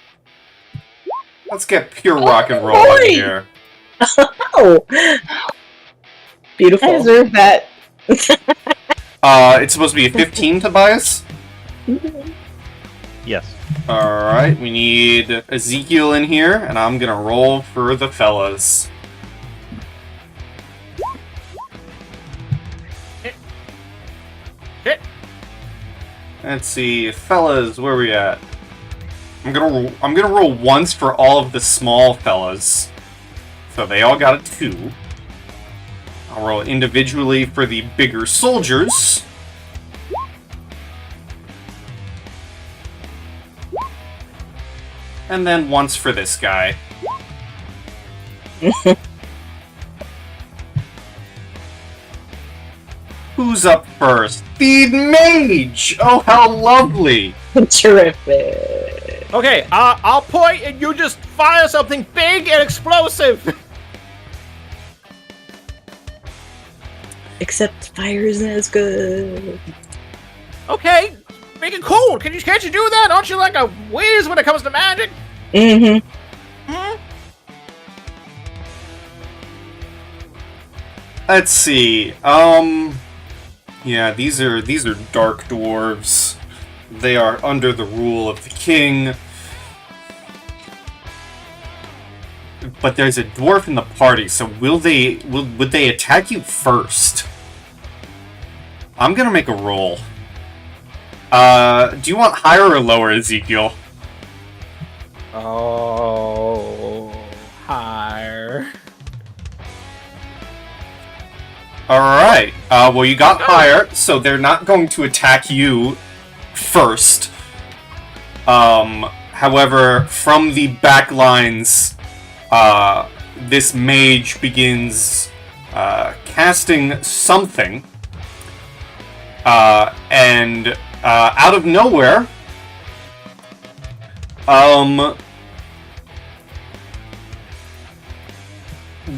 Let's get pure rock and roll in boy! here. Oh, I beautiful. deserve that. It's supposed to be a 15, Tobias? Yes. Alright, we need Ezekiel in here, and I'm gonna roll for the fellas. Hit. Let's see, fellas, where we at? I'm gonna roll once for all of the small fellas. So they all got a 2. I'll roll individually for the bigger soldiers. And then once for this guy. Who's up first? The mage! Oh, how lovely! Terrific. Okay, I'll point and you just fire something big and explosive. Except fire isn't as good. Okay, make it cool. Can't you do that? Aren't you like a whiz when it comes to magic? Mm-hmm. Hmm? Let's see. Yeah, these are dark dwarves. They are under the rule of the king. But there's a dwarf in the party, so would they attack you first? I'm gonna make a roll. Do you want higher or lower, Ezekiel? Oh, higher. Alright, well you got higher, so they're not going to attack you first. However, from the back lines, this mage begins casting something, and out of nowhere,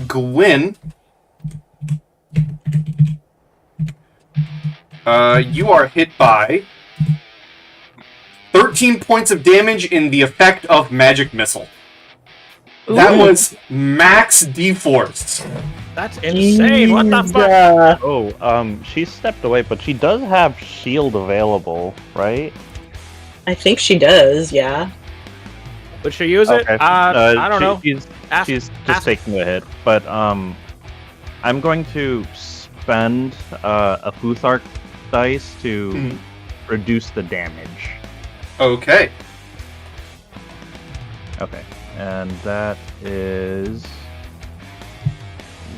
Gwyn, you are hit by 13 points of damage in the effect of Magic Missile. That Ooh. was max D-Force. That's insane. What the fuck? Yeah. Oh, she stepped away, but she does have shield available, right? I think she does, yeah. Would she use it? Okay. I don't know. She's Ask- just ask- taking the hit, but I'm going to spend a Futhark dice to Mhm. reduce the damage. Okay. Okay, and that is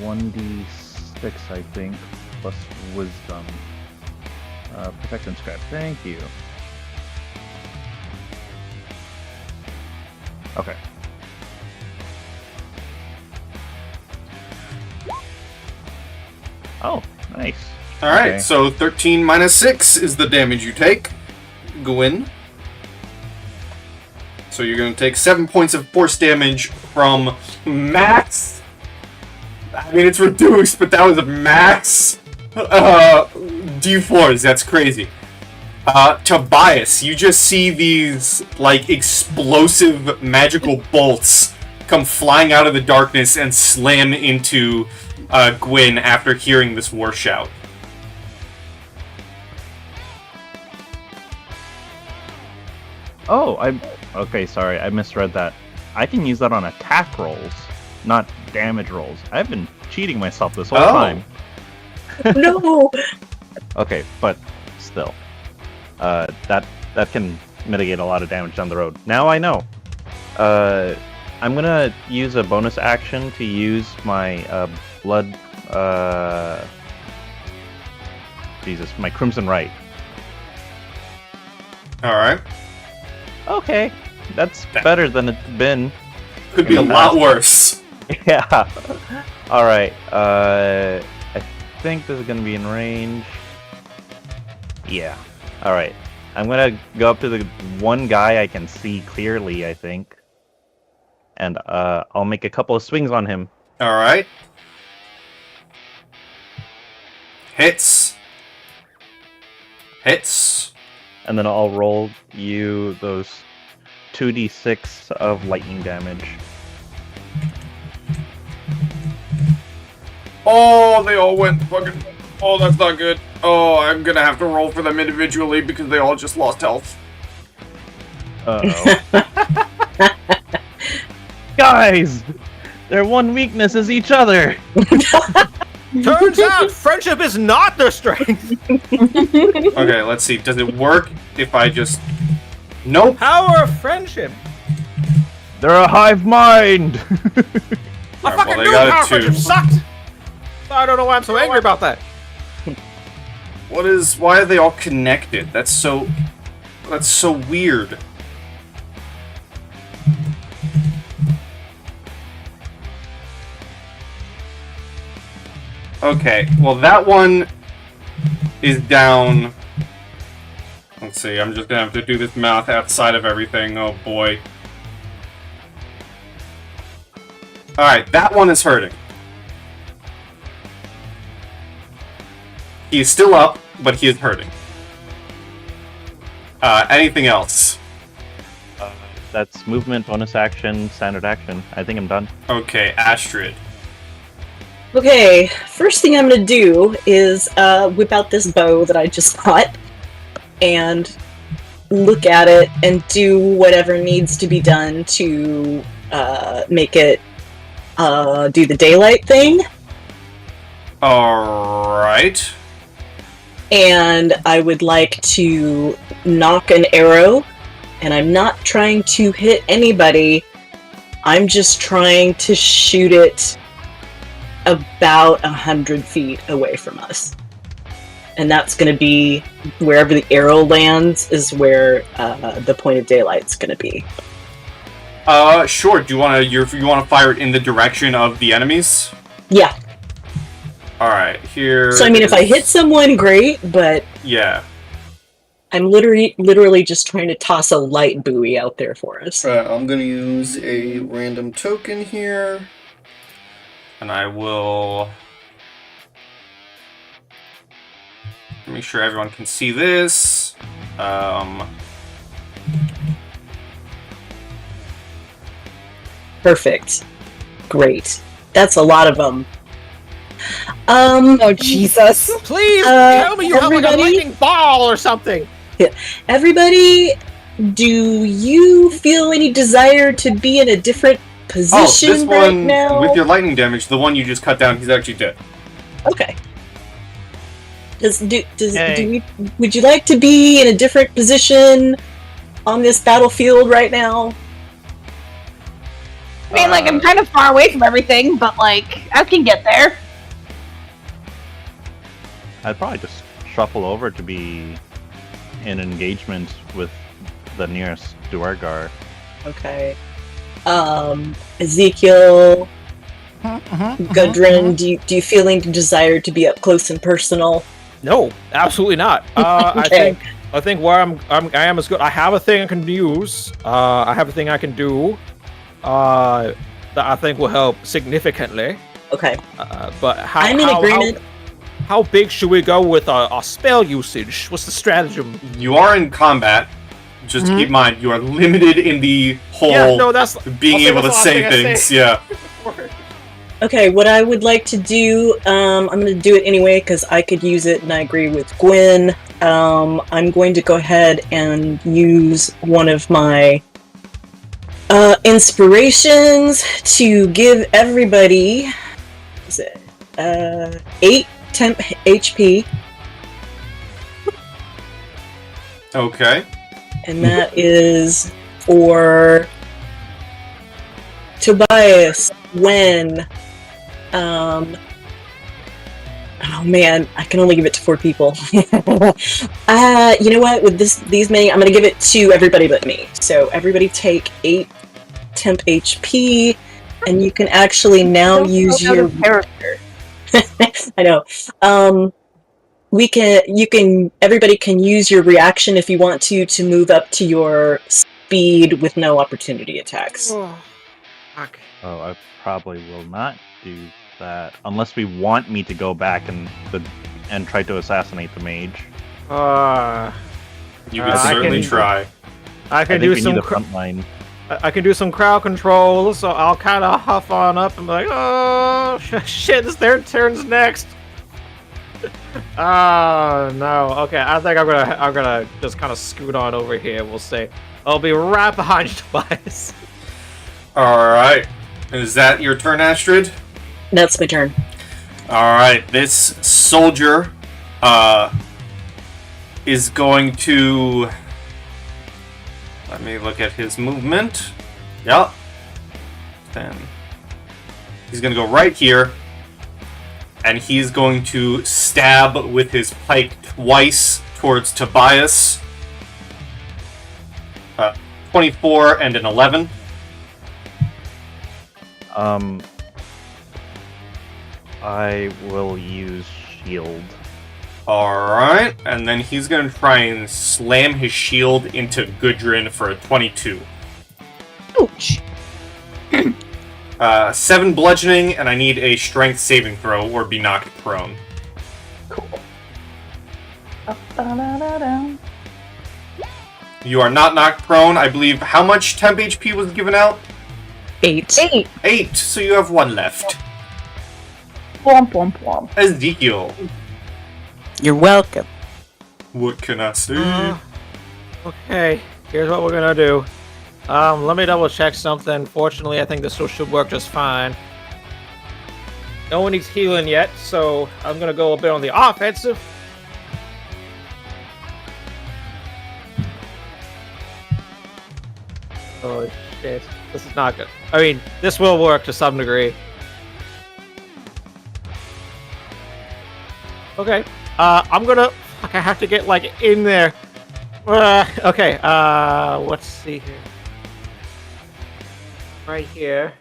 1d6, I think, plus wisdom. Protect and scrap. Thank you. Okay. Oh, nice. Alright, Okay. so 13 minus 6 is the damage you take. Gwyn. So you're going to take 7 points of force damage from max. I mean, it's reduced, but that was a max D4s. That's crazy. Tobias, you just see these, like, explosive magical bolts come flying out of the darkness and slam into Gwyn after hearing this war shout. Oh, okay, sorry, I misread that. I can use that on attack rolls, not damage rolls. I've been cheating myself this whole Oh. time. No! Okay, but still, that can mitigate a lot of damage down the road. Now I know. I'm gonna use a bonus action to use my blood. Jesus, my Crimson Right. Alright. Okay, that's better than it's been. Could be a lot worse. Yeah. All right. I think this is gonna be in range. Yeah. All right. I'm gonna go up to the one guy I can see clearly, I think, and I'll make a couple of swings on him. All right. Hits. Hits. And then I'll roll you those 2d6 of lightning damage. Oh, they all went fucking... Oh, that's not good. Oh, I'm gonna have to roll for them individually because they all just lost health. Uh-oh. Guys! Their one weakness is each other! Turns out friendship is not their strength. Okay, let's see. Does it work if I just... Nope. Power of friendship. They're a hive mind! I Alright, fucking well, they knew got power it of friendship too. sucked. I don't know why I'm so angry about that. Why are they all connected? That's so weird. Okay, well that one is down. Let's see, I'm just gonna have to do this math outside of everything. Oh boy. Alright, that one is hurting. He is still up, but he is hurting. Anything else? That's movement, bonus action, standard action. I think I'm done. Okay, Astrid. Okay, first thing I'm gonna do is whip out this bow that I just got and look at it and do whatever needs to be done to make it do the daylight thing. Alright. And I would like to knock an arrow, and I'm not trying to hit anybody, I'm just trying to shoot it about 100 feet away from us. And that's going to be wherever the arrow lands is where the point of daylight's going to be. Sure. Do you want to fire it in the direction of the enemies? Yeah. All right. Here. So I mean, if I hit someone, great, but yeah, I'm literally just trying to toss a light buoy out there for us. I'm gonna use a random token here. and I will make sure everyone can see this. Perfect. Great. That's a lot of them. Oh, Jesus. Please tell me you have like a everybody? lightning ball or something. Everybody, do you feel any desire to be in a different position this right one now? with your lightning damage, the one you just cut down, he's actually dead. Okay. Would you like to be in a different position on this battlefield right now? I mean, like, I'm kind of far away from everything, but, like, I can get there. I'd probably just shuffle over to be in engagement with the nearest Duergar. Okay. Ezekiel, Gudrun, do you feel any desire to be up close and personal? No, absolutely not. Okay. I think where I am is good. I have a thing I can use. I have a thing I can do. That I think will help significantly. Okay. But how? I'm in agreement. How big should we go with our spell usage? What's the stratagem? You are in combat. Just keep in mind, you are limited in the whole being able to say things. Yeah. Okay, what I would like to do, I'm going to do it anyway because I could use it, and I agree with Gwen. I'm going to go ahead and use one of my inspirations to give everybody 8 temp HP. Okay. And that is for Tobias, Gwen, oh man, I can only give it to 4 people. You know what? With these many, I'm gonna give it to everybody but me. So everybody take 8 temp HP, and you can actually now use your character. I know. Everybody can use your reaction if you want to move up to your speed with no opportunity attacks. Fuck. Oh, I probably will not do that unless we want me to go back and try to assassinate the mage. You can I certainly can- try. I I can think do we some. need a front line. I can do some crowd control, so I'll kind of huff on up and be like, "Oh shit, their turn's next." Oh no. Okay, I think I'm gonna just kind of scoot on over here. We'll say I'll be right behind you, Tobias. Alright. Is that your turn, Astrid? That's my turn. Alright, this soldier is going to... Let me look at his movement. Yep. 10. He's going to go right here. And he's going to stab with his pike twice towards Tobias. 24 and an 11. I will use shield. Alright, and then he's going to try and slam his shield into Gudrun for a 22. Ouch. 7 bludgeoning, and I need a strength saving throw or be knocked prone. Cool. You are not knocked prone. I believe how much temp HP was given out? 8. 8, so you have 1 left. Womp womp womp. Ezekiel, You're welcome. what can I say? Okay, here's what we're gonna do. Let me double check something. Fortunately, I think this should work just fine. No one needs healing yet, so I'm gonna go a bit on the offensive. Oh shit, this is not good. I mean, this will work to some degree. Okay, I'm gonna... Fuck, I have to get, like, in there. Okay, let's see here. Right here.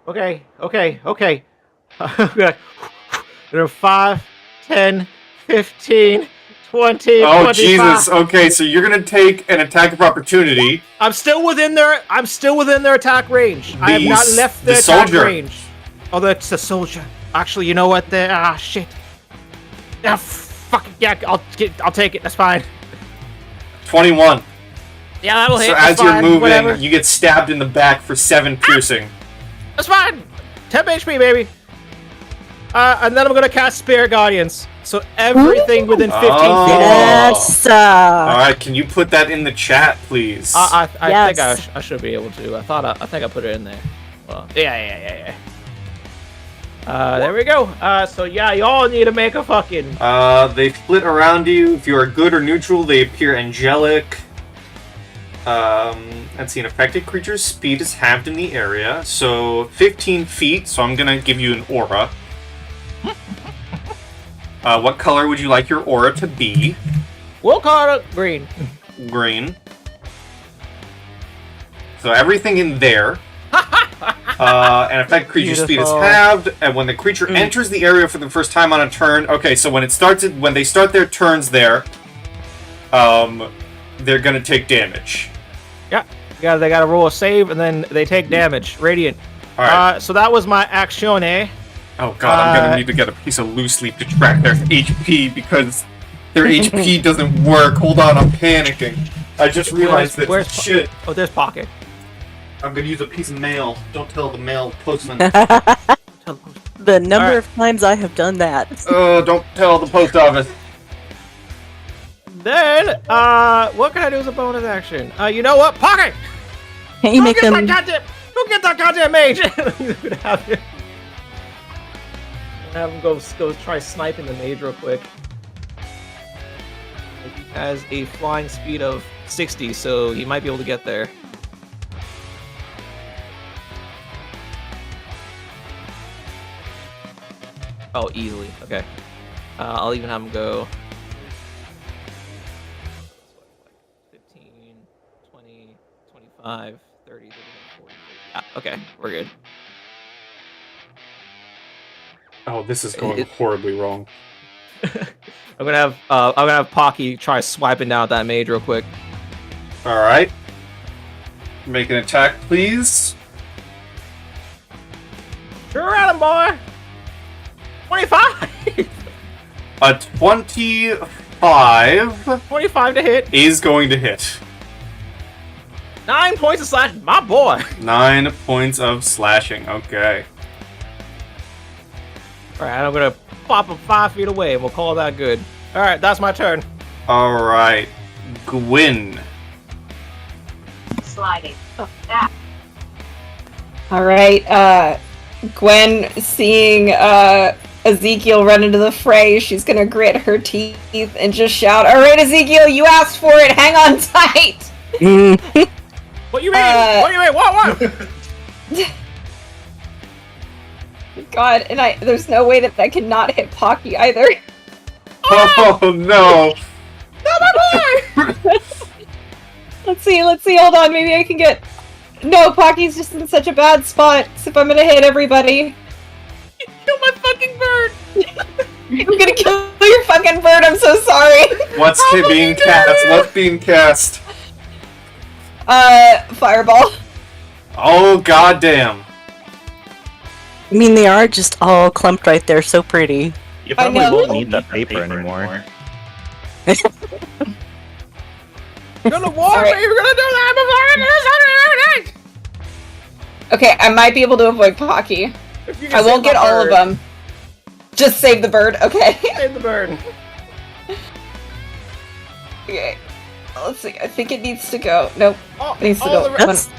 Okay. 5, 10, 15, 20, Oh, 25. Jesus. Okay, so you're going to take an attack of opportunity. I'm still within their attack range. I have not left their the attack soldier. range. Oh, that's the soldier. Actually, you know what? Shit. Ah, fuck yeah. I'll take it. That's fine. 21. Yeah, that'll hit. So That's as you're fine, moving, whatever. you get stabbed in the back for 7 piercing. That's fine. 10 HP, baby. And then I'm gonna cast Spirit Guardians. So everything within 15 Oh. feet. Yes. Alright, can you put that in the chat, please? I Yes. think I should be able to. I think I put it in there. Well, yeah. There we go. So yeah, y'all need to make a fucking... They split around you. If you are good or neutral, they appear angelic. Let's see, an affected creature's speed is halved in the area. So 15 feet, so I'm gonna give you an aura. What color would you like your aura to be? We'll call it green. Green. So everything in there. An affected creature's speed is Beautiful. halved, and when the creature enters the area for the first time on a turn. Okay, so when they start their turns there, they're gonna take damage. Yeah, they gotta roll a save and then they take damage. Radiant. All right. So that was my actione. Oh god, I'm gonna need to get a piece of loose leaf to track their HP because their HP doesn't work. Hold on, I'm panicking. I just realized that. Where's Shit. Oh, there's Pocket. I'm gonna use a piece of mail. Don't tell the mail postman. The number Alright. of times I have done that. Don't tell the post office. Then, what can I do as a bonus action? You know what? Pocket! Can't you Go make get them? go get that goddamn mage! I'm gonna have him go try sniping the mage real quick. He has a flying speed of 60, so he might be able to get there. Oh, easily. Okay. I'll even have him go 15, 20, 25, 30, 40. Yeah, okay, we're good. Oh, this is going horribly wrong. I'm gonna have Pocky try swiping down at that mage real quick. All right. Make an attack, please. Sure at him, boy. 25. A 25 25 to hit. is going to hit. 9 points of slash. My boy. 9 points of slashing. Okay. All right, I'm gonna pop him 5 feet away, and we'll call that good. All right, that's my turn. All right, Gwyn. Sliding. All right, Gwen, seeing Ezekiel run into the fray, she's gonna grit her teeth and just shout, "All right, Ezekiel, you asked for it. Hang on tight." What you mean? What do you mean? What? God, and there's no way that cannot hit Pocky either. Oh no! Not my boy! Let's see, hold on, maybe I can get... No, Pocky's just in such a bad spot, so if I'm gonna hit everybody... Kill my fucking bird! I'm gonna kill your fucking bird, I'm so sorry! What's being cast? What's being cast? Fireball. Oh goddamn! I mean, they are just all clumped right there, so pretty. You I probably know. won't need that paper anymore. You're gonna warn Alright. me! You're gonna do that before I do something! Okay, I might be able to avoid Pocky. If you can I won't save get my all of bird, them. Just save the bird, okay? Save the bird. Okay. Let's see, I think it needs to go. Nope. Oh, It needs to oh, go. the- That's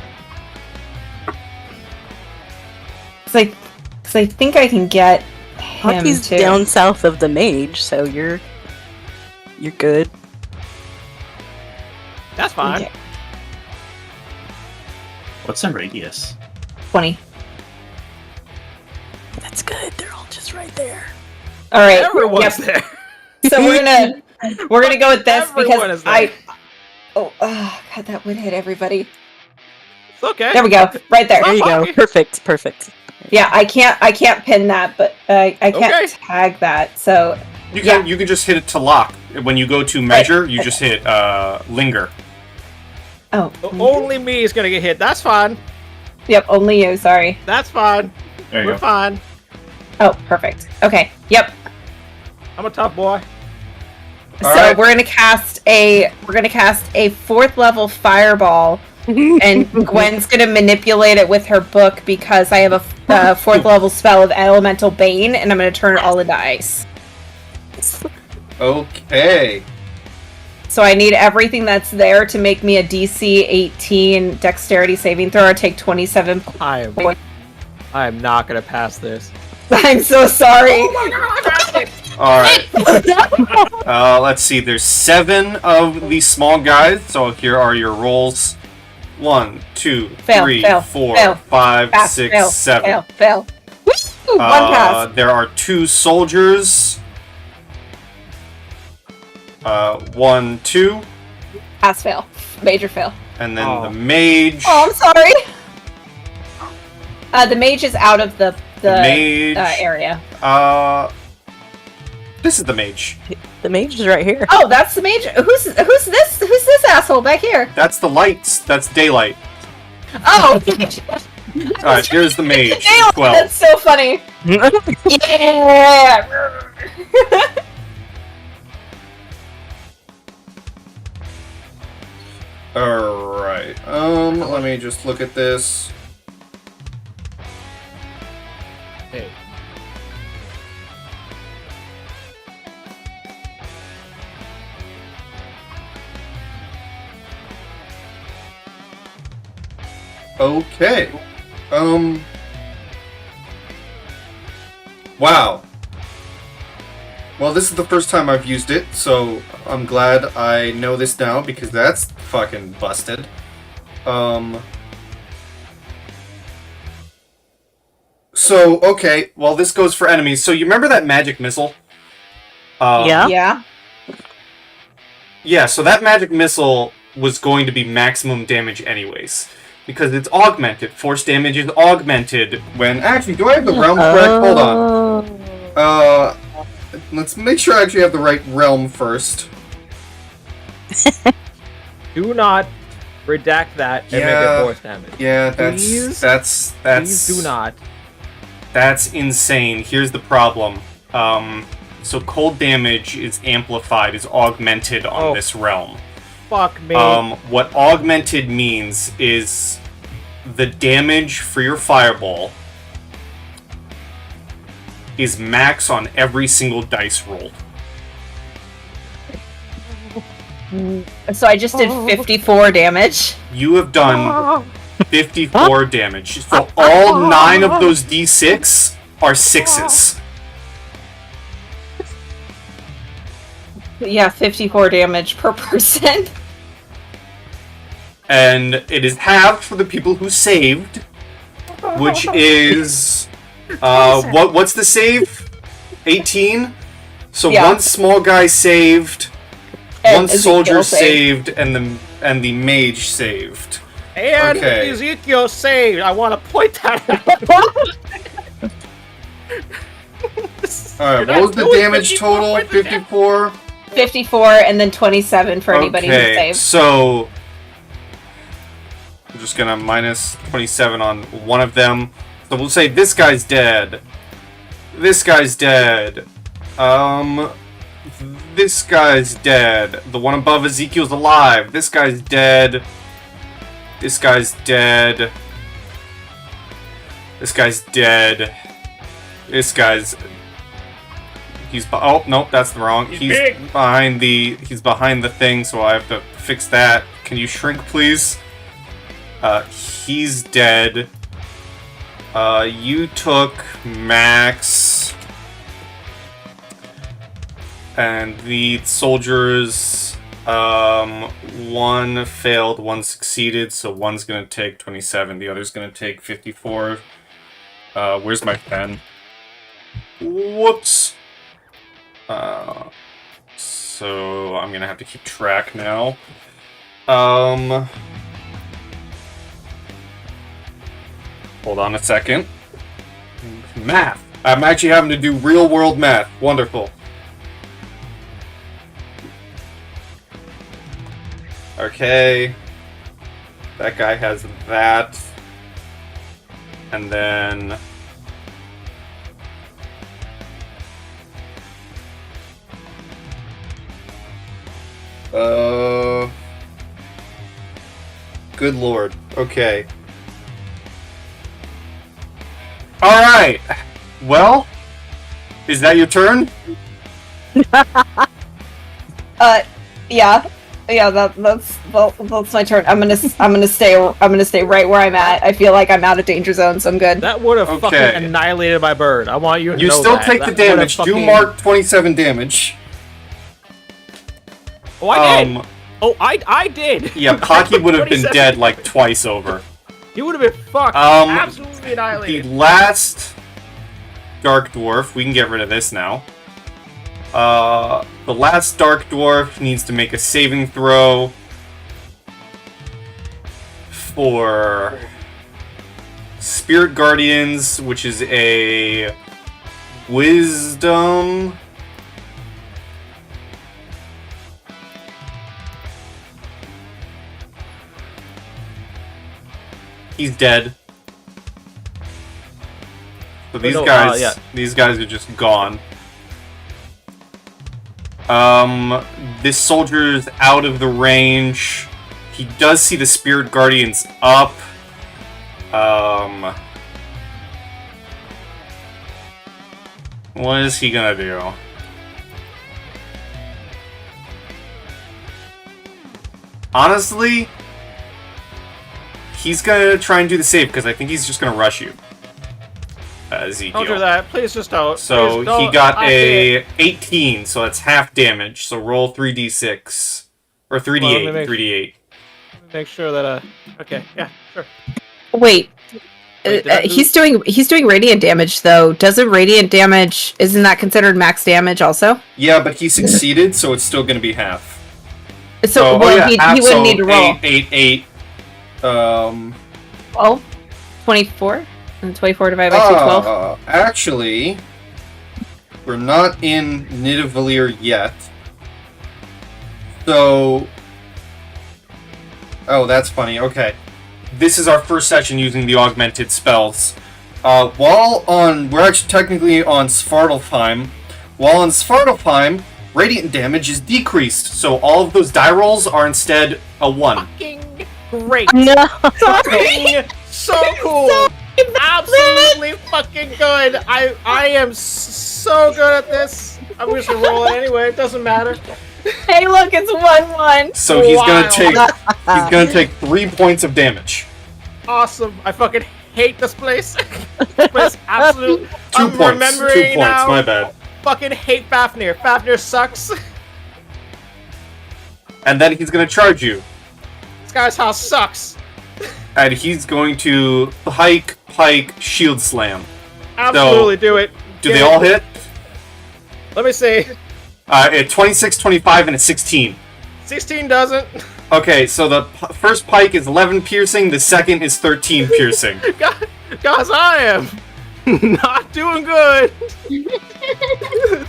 Because I think I can get him Hockey's too. down south of the mage, so you're good. That's fine. Okay, What's the radius? 20. That's good. They're all just right there. All right. Everyone's Yep. there. So we're gonna go with this Everyone because is there. oh god, that would hit everybody. It's okay. There we go, right there. There you go. Hockey. Perfect. Yeah, I can't pin that, but I can't Okay. tag that. So You can just hit it to lock. When you go to measure, you just hit linger. oh, Only me is gonna get hit. That's fine. yep, only you. Sorry. That's fine. There you We're go. fine. Oh, perfect. Okay. Yep. I'm a tough boy. So Alright. we're gonna cast a 4th level fireball, and Gwen's gonna manipulate it with her book because I have a 4th level spell of Elemental Bane, and I'm gonna turn it all into ice. Okay. So I need everything that's there to make me a DC 18 Dexterity saving throw. Or take 27. I am not gonna pass this. I'm so sorry. All right. Let's see. There's 7 of these small guys. So here are your rolls. 1, 2, Fail, 3, fail, 4, fail. 5, Pass, 6, fail, 7. Fail. Woo! One pass. There are 2 soldiers. 1, 2, Pass, fail. Major fail. and then Oh. the mage. Oh, I'm sorry. The mage is out of the mage. area. This is the mage. The mage is right here. Oh, that's the mage. Who's this? Who's this asshole back here? That's the lights. That's daylight. Oh, All right, here's the mage. Dale, 12. that's so funny. Yeah. All right. Let me just look at this. Hey. Okay. Wow. Well, this is the first time I've used it, so I'm glad I know this now because that's fucking busted. So, okay, well, this goes for enemies. So, you remember that magic missile? Yeah. Yeah. Yeah, so that magic missile was going to be maximum damage anyways. Because it's augmented. Force damage is augmented when... Actually, do I have the realm correct? Hold on. Let's make sure I actually have the right realm first. Do not redact that and make Yeah. it force damage. Yeah, Please? that's Please do not. That's insane. Here's the problem. So cold damage is amplified, is augmented on this realm. Fuck me. What augmented means is the damage for your fireball is max on every single dice roll. So I just did 54 damage. You have done 54 damage. So all 9 of those d6 are 6s. Yeah, 54 damage per person. And it is halved for the people who saved, which is what's the save? 18. So Yeah. one small guy saved, And one Ezekiel soldier saved. saved, and the mage saved. And Okay. Ezekiel saved. I want to point that out. Alright, You're what was not the doing damage 54 total? with the 54? 54 and then 27 for anybody who Okay, saved. so I'm just gonna minus 27 on one of them. So we'll say this guy's dead. This guy's dead. This guy's dead. The one above Ezekiel's alive. This guy's dead. This guy's dead. This guy's dead. This guy's... oh, nope, that's the wrong. He's behind the thing, so I have to fix that. Can you shrink, please? He's dead. You took max. And the soldiers, one failed, one succeeded, so one's gonna take 27, the other's gonna take 54. Where's my pen? Whoops. So I'm gonna have to keep track now. Hold on a second. Math. I'm actually having to do real world math. Wonderful. Okay. That guy has that. And then... Good lord. Okay. Alright. Well, is that your turn? Yeah. Yeah, that's my turn. I'm gonna stay right where I'm at. I feel like I'm out of danger zone, so I'm good. That would have Okay. fucking annihilated my bird. I want you to You know still that. take That the would have damage. Do fucking- mark 27 damage. Oh, I did. Oh, I did. Yeah, Pocky would have been 27. dead like twice over. You would have been fucked. Absolutely The annihilated. last Dark Dwarf, we can get rid of this now. The last Dark Dwarf needs to make a saving throw for Spirit Guardians, which is a Wisdom. He's dead. So these no, guys, yeah. these guys are just gone. This soldier's out of the range. He does see the Spirit Guardians up. What is he gonna do? Honestly, he's gonna try and do the save because I think he's just gonna rush you, Ezekiel. Don't do that. Please just don't. So Please don't. he got I a can't. 18, so that's half damage. So roll 3d6 or 3d8, Well, let me make- 3d8. Make sure that okay, yeah, sure. Wait. Wait, did I do- He's doing radiant damage though. Doesn't radiant damage isn't that considered max damage also? Yeah, but he succeeded, so it's still gonna be half. So half, he wouldn't need to roll. 8. 12? 24? And 24 divided by 2, 12? Actually, we're not in Nidavellir yet. So, Oh, that's funny. Okay. This is our first session using the augmented spells. We're actually technically on Svartalfheim. While on Svartalfheim, radiant damage is decreased, so all of those die rolls are instead a 1. Fucking great. No. Fucking so cool. Absolutely fucking good. I am so good at this. I'm just gonna roll it anyway. It doesn't matter. Hey, look, it's 1-1. So he's gonna take 3 points of damage. Awesome. I fucking hate this place. This place absolutely. 2 points. 2 points. Now. My bad. Fucking hate Fafnir. Fafnir sucks. And then he's gonna charge you, This guy's house sucks. and he's going to pike, shield slam. Absolutely do it. Do they all hit? Let me see. A 26, 25, and a 16. 16 doesn't. Okay, so the first pike is 11 piercing, the second is 13 piercing. Guys, I am not doing good.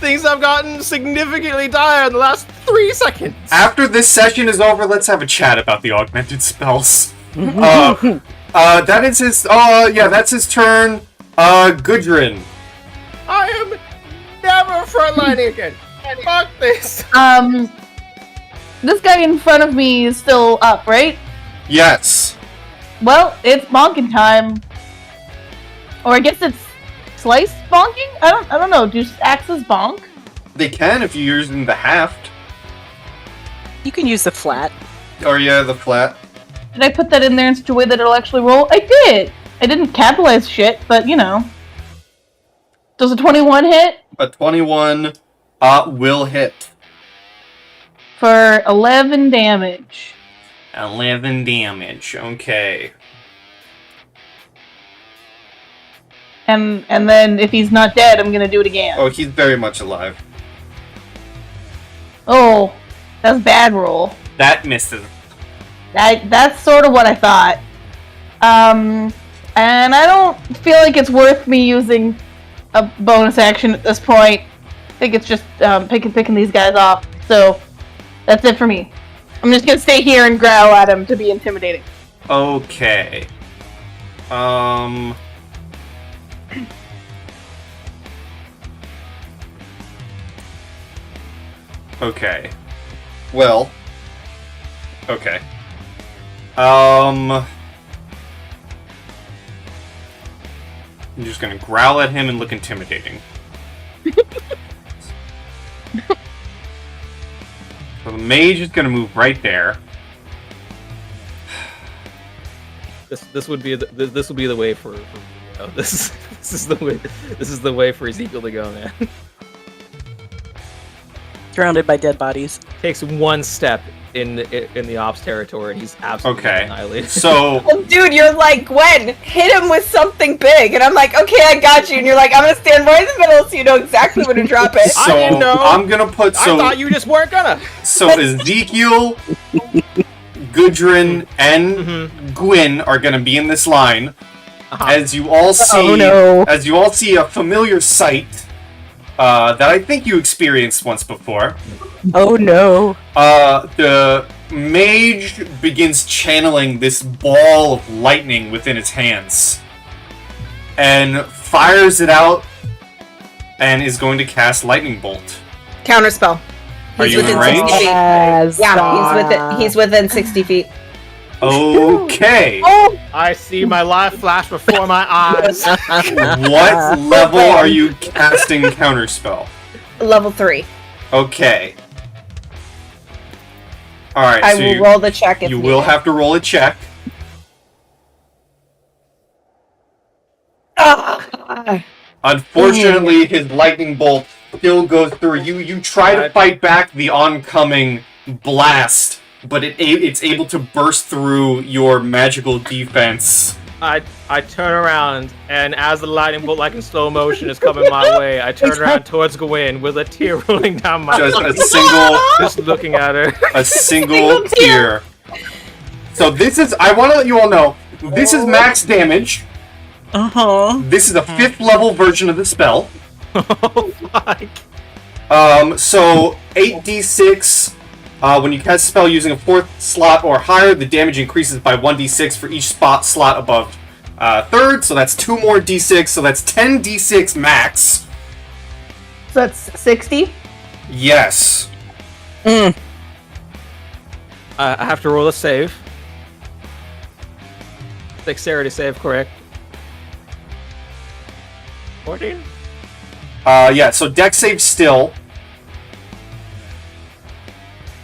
Things have gotten significantly dire in the last 3 seconds. After this session is over, let's have a chat about the augmented spells. That is his. That's his turn. Gudrun. I am never frontlining again. Fuck this. This guy in front of me is still up, right? Yes. Well, it's bonking time. Or I guess it's slice bonking? I don't know. Do axes bonk? They can if you're using the haft. You can use the flat. Or yeah, the flat. Did I put that in there in such a way that it'll actually roll? I did! I didn't capitalize shit, but you know. Does a 21 hit? A 21 will hit. For 11 damage. 11 damage, okay. And then if he's not dead, I'm gonna do it again. Oh, he's very much alive. Oh, that's a bad roll. That misses. That's sort of what I thought. And I don't feel like it's worth me using a bonus action at this point. I think it's just picking these guys off. So that's it for me. I'm just gonna stay here and growl at him to be intimidating. Okay. Okay. Well. Okay. I'm just gonna growl at him and look intimidating. So the mage is gonna move right there. This would be the way for this is the way for Ezekiel to go, man. Surrounded by dead bodies. Takes one step in the ops territory and he's absolutely annihilated. So Oh, dude, you're like, Gwen, hit him with something big. And I'm like, okay, I got you. And you're like, I'm going to stand right in the middle so you know exactly when to drop it. So I didn't know. I'm gonna put I thought you just weren't gonna. So Ezekiel, Gudrun, and Gwyn are gonna be in this line. As you all see, as you all see a familiar sight that I think you experienced once before. Oh no. The mage begins channeling this ball of lightning within its hands and fires it out and is going to cast lightning bolt. Counterspell. Are you in range? Yeah, he's within 60 feet. Okay. I see my life flash before my eyes. What level are you casting counterspell? Level 3. Okay. Alright, I so will roll the check if you needed. will have to roll a check. Unfortunately, his lightning bolt still goes through. You try to fight back the oncoming blast, but it's able to burst through your magical defense. I turn around, and as the lightning bolt, like in slow motion, is coming my way, I turn around towards Gwen with a tear rolling down my Just face. a single, Just looking at her. a single tear. So this is, I want to let you all know, this is max damage. This is a 5th level version of the spell. Oh, fuck. So 8d6 When you cast a spell using a 4th slot or higher, the damage increases by 1d6 for each slot above 3rd, so that's 2 more d6, so that's 10 d6 max. So that's 60? Yes. I have to roll a save. Dexterity save, correct? 14? Yeah, so dex save still.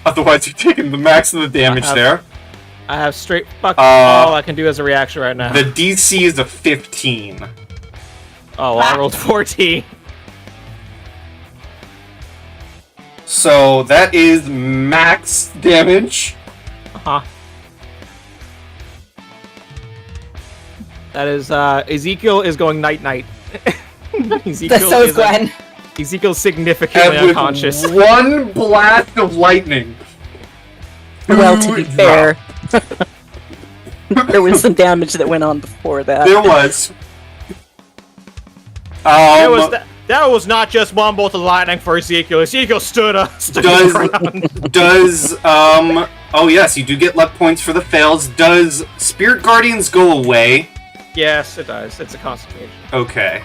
Otherwise, you're taking the max of the damage there. I have straight fuck all I can do as a reaction right now. The DC is a 15. Oh, well, I rolled 14. So that is max damage. Uh-huh. That is, Ezekiel is going night-night. So is Gwen. Ezekiel's significantly And with unconscious. one blast of lightning. Well, to be fair, there was some damage that went on before that. There was. That was not just one bolt of lightning for Ezekiel. Ezekiel stood his ground. Oh yes, you do get luck points for the fails. Does Spirit Guardians go away? Yes, it does. It's a concentration. Okay.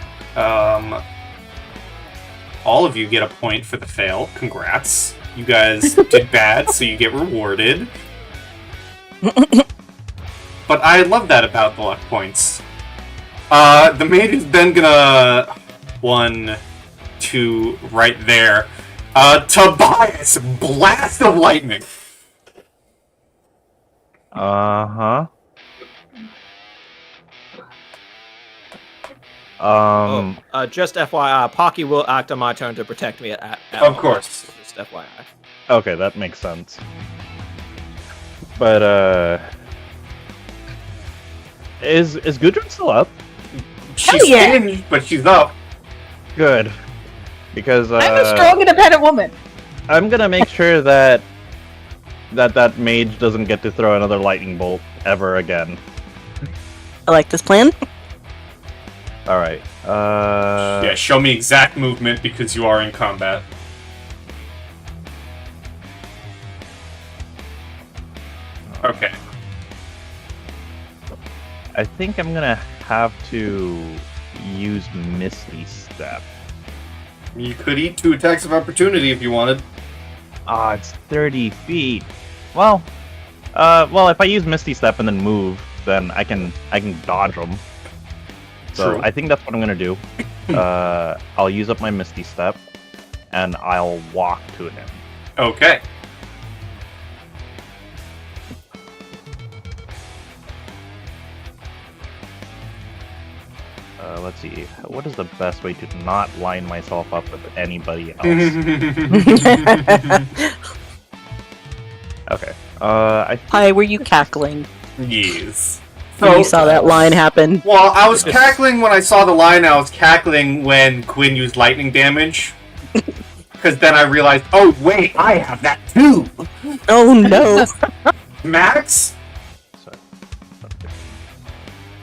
All of you get a point for the fail. Congrats. You guys did bad, so you get rewarded. But I love that about the luck points. The mage is then gonna... 1, 2, right there. Tobias, blast of lightning. Uh-huh. Just FYI, Pocky will act on my turn to protect me at Of course. Just FYI. Okay, that makes sense. But, Is Gudrun still up? She's singed, but she's up. Good. Because, I'm a strong, independent woman. I'm gonna make sure that mage doesn't get to throw another lightning bolt ever again. I like this plan. Alright, Yeah, show me exact movement because you are in combat. Okay. I think I'm gonna have to use Misty Step. You could eat 2 attacks of opportunity if you wanted. Ah, it's 30 feet. Well, if I use Misty Step and then move, then I can dodge them. So True. I think that's what I'm gonna do. I'll use up my Misty Step, and I'll walk to him. Okay. Let's see. What is the best way to not line myself up with anybody else? Okay. Hi, were you cackling Yes. when you saw that line happen? Well, I was cackling when I saw the line. I was cackling when Quinn used lightning damage. Because then I realized, oh wait, I have that too. Oh no! Max?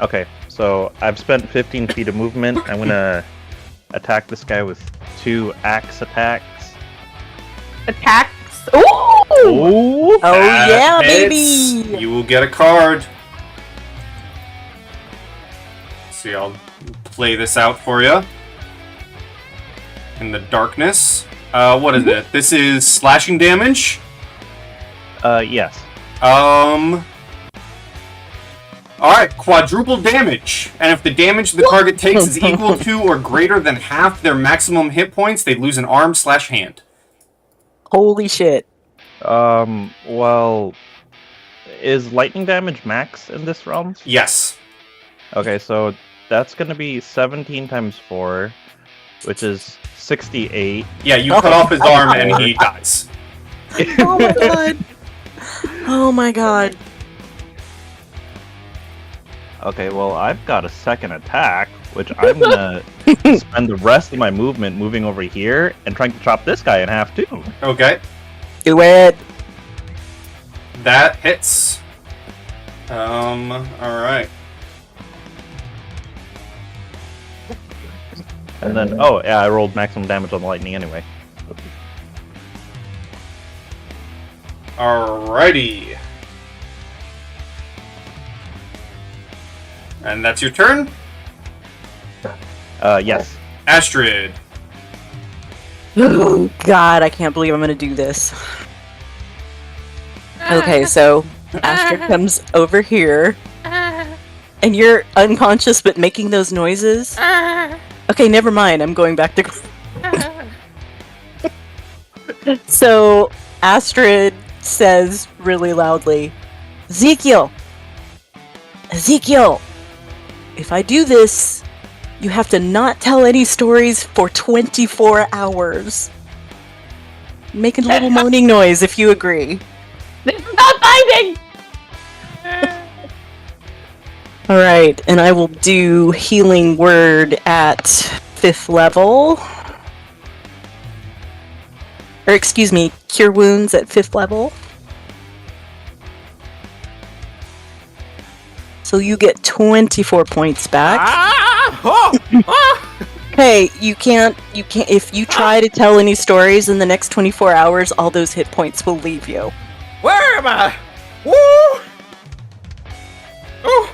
Okay, so I've spent 15 feet of movement. I'm gonna attack this guy with 2 axe attacks. Attacks. Ooh! Ooh! Oh yeah, Hits. baby! You will get a card. See, I'll play this out for you. In the darkness. What is it? This is slashing damage. Yes. Alright, quadruple damage. And if the damage the target takes is equal to or greater than half their maximum hit points, they lose an arm/hand. Holy shit! Well, is lightning damage max in this realm? Yes. Okay, so that's gonna be 17 times 4, which is 68. Yeah, you cut off his arm and he dies. Oh my god! Oh my god! Okay, well, I've got a second attack, which I'm gonna spend the rest of my movement moving over here and trying to chop this guy in half too. Okay. Do it! That hits. Alright. And then, oh yeah, I rolled maximum damage on the lightning anyway. Alrighty. And that's your turn? Yes. Astrid. Oh, God, I can't believe I'm gonna do this. Okay, so Astrid comes over here, and you're unconscious but making those noises. Okay, never mind. I'm going back to. So Astrid says really loudly, Ezekiel! Ezekiel! If I do this, you have to not tell any stories for 24 hours. Make a little moaning noise if you agree. This is not binding! Alright, and I will do Healing Word at 5th level. Or excuse me, Cure Wounds at 5th level. So you get 24 points back. Okay, you can't, if you try to tell any stories in the next 24 hours, all those hit points will leave you. Where am I? Woo! Oh!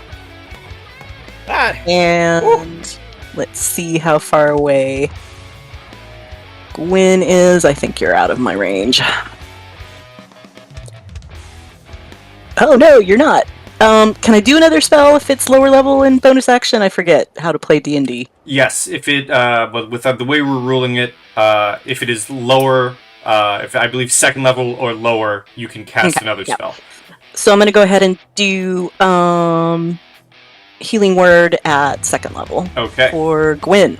God. And let's see how far away Gwyn is. I think you're out of my range. Oh no, you're not. Can I do another spell if it's lower level in bonus action? I forget how to play D&D. Yes, if it, but with the way we're ruling it, if it is lower, if I believe 2nd level or lower, you can cast another spell. So I'm going to go ahead and do Healing Word at 2nd level. Okay. For Gwyn.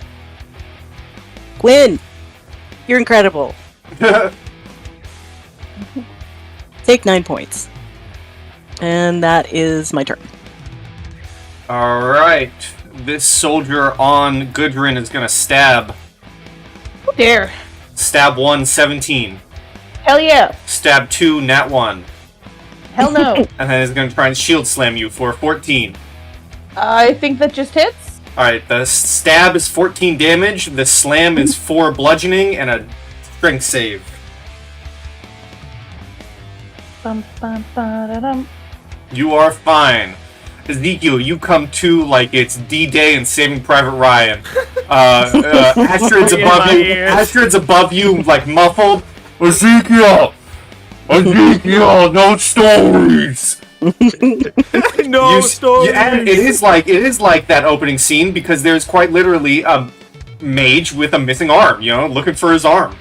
Gwyn! You're incredible. Take 9 points. And that is my turn. Alright. This soldier on Gudrun is gonna stab. Oh dear. Stab 1, 17. Hell yeah. Stab 2, nat 1. Hell no. And then is gonna try and shield slam you for 14. I think that just hits. Alright, the stab is 14 damage, the slam is 4 bludgeoning, and a strength save. Bum, bum, ba-da-dum. You are fine. Ezekiel, you come to like it's D-Day and Saving Private Ryan. Astrid's above you. Astrid's above you, like muffled. Ezekiel! Ezekiel, no stories! No stories! And it is like that opening scene because there's quite literally a mage with a missing arm, looking for his arm.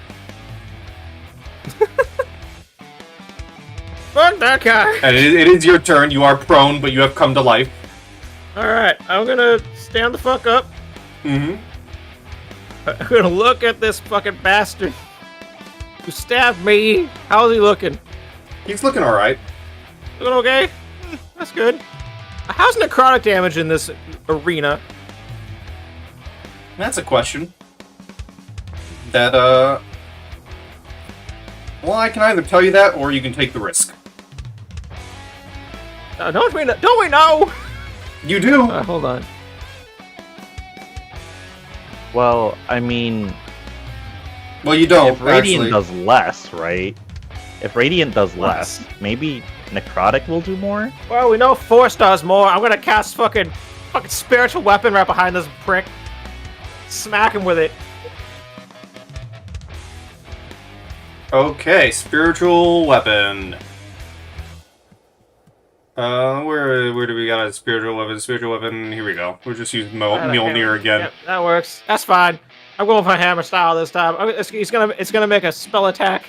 Fuck that guy! And it is your turn. You are prone, but you have come to life. Alright, I'm gonna stand the fuck up. Mm-hmm. I'm gonna look at this fucking bastard who stabbed me. How's he looking? He's looking alright. Looking okay? That's good. How's necrotic damage in this arena? That's a question. That, well, I can either tell you that, or you can take the risk. Don't we know? You do! Hold on. Well, I mean, Well, you don't, if Radiant actually. does less, right? If Radiant does less, maybe Necrotic will do more? Well, we know Force does more. I'm gonna cast fucking spiritual weapon right behind this prick. Smack him with it. Okay, spiritual weapon. Where do we got a spiritual weapon? Spiritual weapon, here we go. We'll just use Mjolnir again. Yep, that works. That's fine. I'm going for hammer style this time. It's gonna make a spell attack.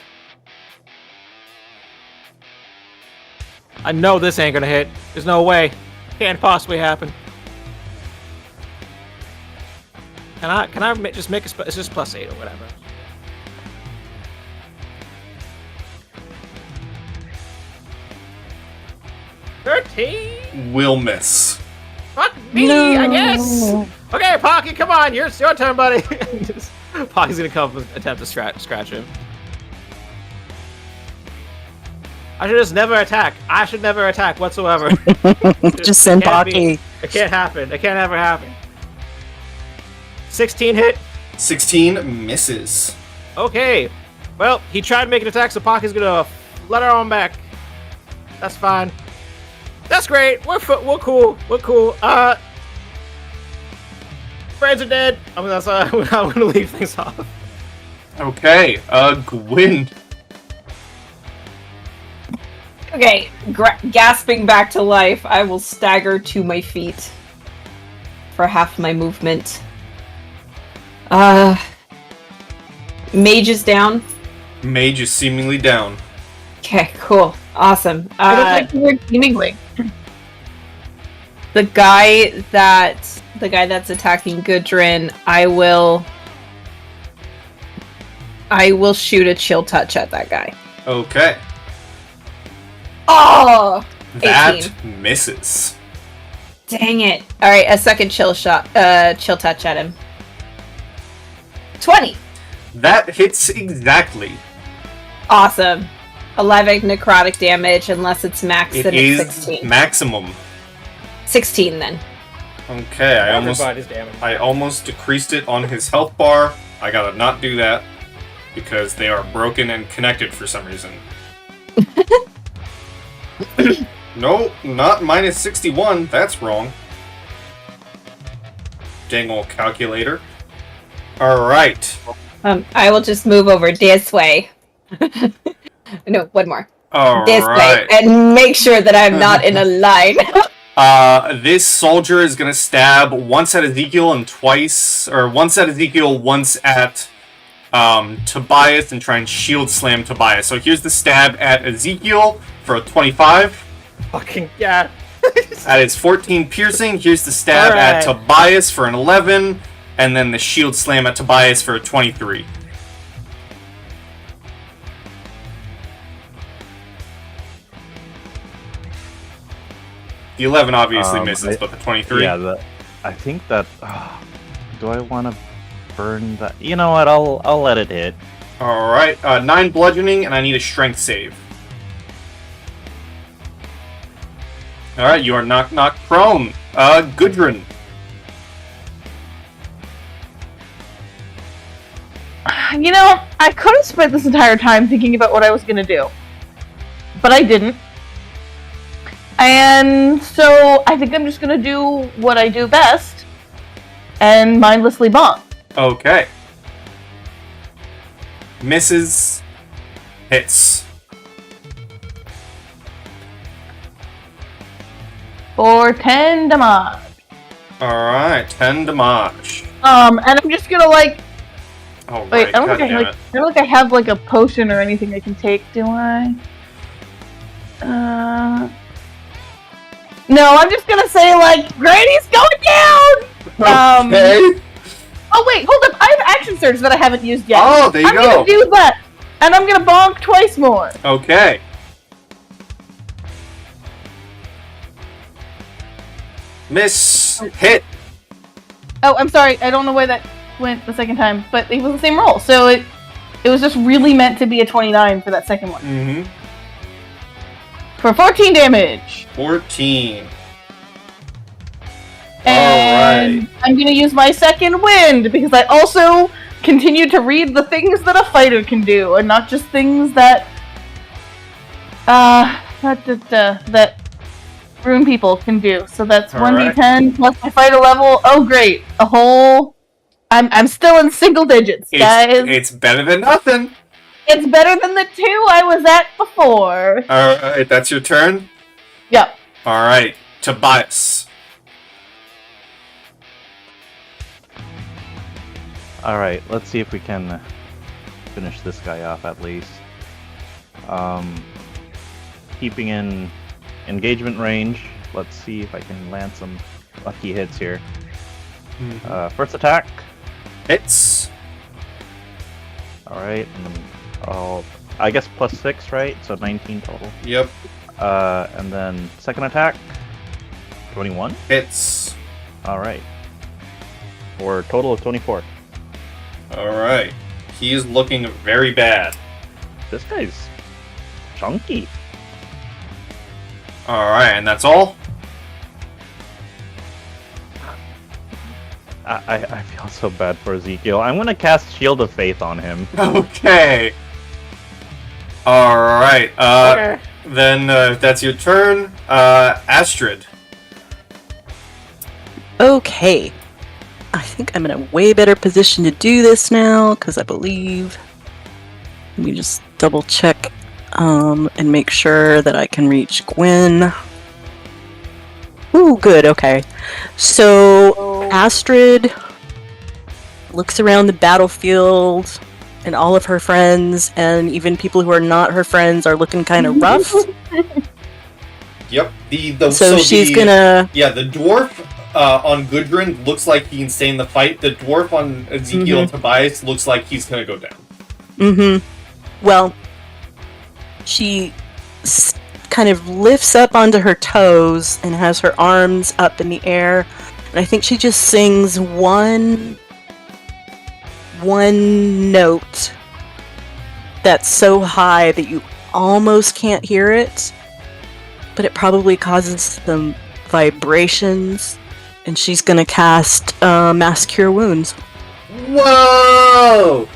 I know this ain't gonna hit. There's no way. Can't possibly happen. Can I just make a spell? It's just +8 or whatever. $13. Will miss. Fuck me, I guess. Okay, Pocky, come on. It's your turn, buddy. Pocky's gonna come and attempt to scratch him. I should just never attack. I should never attack whatsoever. Just send Pocky. It can't happen. It can't ever happen. 16 hit. 16 misses. Okay. Well, he tried to make an attack, so Pocky's gonna Let her on back. That's fine. That's great. We're cool. We're cool. Friends are dead. I'm gonna leave things off. Okay, Gwyn. Okay, gasping back to life, I will stagger to my feet for half my movement. Mage is down. Mage is seemingly down. Okay, cool. Awesome. I don't like the word seemingly. The guy that's attacking Gudrun, I will shoot a chill touch at that guy. Okay. Oh! That 18. misses. Dang it. Alright, a second chill touch at him. 20! That hits exactly. Awesome. 11 necrotic damage, unless it's max, It then is it's 16. maximum. 16 then. Okay, Everybody's damage. I almost decreased it on his health bar. I gotta not do that because they are broken and connected for some reason. No, not minus 61. That's wrong. Dang old calculator. Alright. I will just move over this way. No, one more. This way. Alright. And make sure that I'm not in a line. This soldier is gonna stab once at Ezekiel and once at Ezekiel, once at Tobias, and try and shield slam Tobias. So here's the stab at Ezekiel for a 25. Fucking yeah. That is 14 piercing. Here's the stab at Alright. Tobias for an 11, and then the shield slam at Tobias for a 23. The 11 obviously misses, but the 23? Yeah, I think that... do I want to burn that? You know what, I'll let it hit. Alright, 9 bludgeoning, and I need a strength save. Alright, you are knock prone. Gudrun. You know, I could have spent this entire time thinking about what I was gonna do. But I didn't. And so I think I'm just gonna do what I do best and mindlessly bonk. Okay. Misses. Hits. For 10 damage. Alright, 10 damage. And I'm just gonna Oh, wait, right, I don't god think damn it. I don't think I have a potion or anything I can take, do I? No, I'm just gonna say Grady's going down! Okay. Oh wait, hold up, I have action surge that I haven't used yet. Oh, there you I'm go. gonna do that! And I'm gonna bonk twice more. Okay. Miss. Hit. Oh, I'm sorry, I don't know why that went the second time, but it was the same roll, so it was just really meant to be a 29 for that second one. Mm-hmm. For 14 damage. 14. And Alright. I'm gonna use my second wind, because I also continue to read the things that a fighter can do, and not just things that that rune people can do. So that's Alright. 1d10 plus my fighter level. Oh great. A whole I'm still in single digits, guys. It's better than nothing. It's better than the 2 I was at before. Alright, that's your turn? Yep. Alright, Tobias. Alright, let's see if we can finish this guy off at least. Keeping in engagement range, let's see if I can land some lucky hits here. First attack. Hits. Alright, and then I guess plus 6, right? So 19 total. Yep. And then second attack. 21. Hits. Alright. For a total of 24. Alright. He is looking very bad. This guy's chunky. Alright, and that's all? I feel so bad for Ezekiel. I'm gonna cast Shield of Faith on him. Okay. Alright, Okay. then that's your turn. Astrid. Okay. I think I'm in a way better position to do this now, because I believe... Let me just double check and make sure that I can reach Gwen. Ooh, good, okay. So, Astrid looks around the battlefield, and all of her friends, and even people who are not her friends, are looking kind of rough. Yep. So she's gonna... Yeah, the dwarf on Gudrun looks like he can stay in the fight. The dwarf on Ezekiel and Tobias looks like he's gonna go down. Mm-hmm. Well, she kind of lifts up onto her toes and has her arms up in the air, and I think she just sings one note that's so high that you almost can't hear it, but it probably causes some vibrations, and she's gonna cast Mass Cure Wounds. Whoa!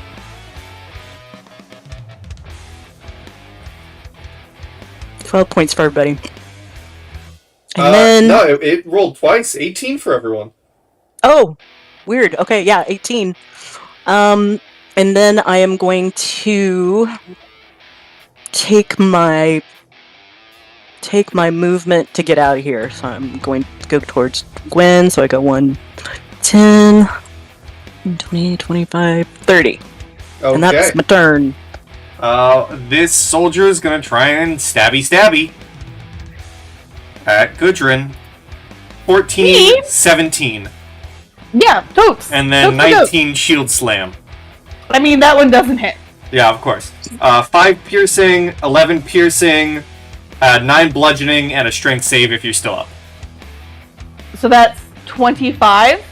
12 points for everybody. And then... No, it rolled twice. 18 for everyone. Oh! Weird. Okay, yeah, 18. And then I am going to take my movement to get out of here. So I'm going to go towards Gwen. So I go 1, 10, 20, 25, 30. Okay. And that's my turn. This soldier is gonna try and stabby at Gudrun. 14, 17. Yeah, totes. And then 19 shield slam. I mean, that one doesn't hit. Yeah, of course. 5 piercing, 11 piercing, 9 bludgeoning, and a strength save if you're still up. So that's 25.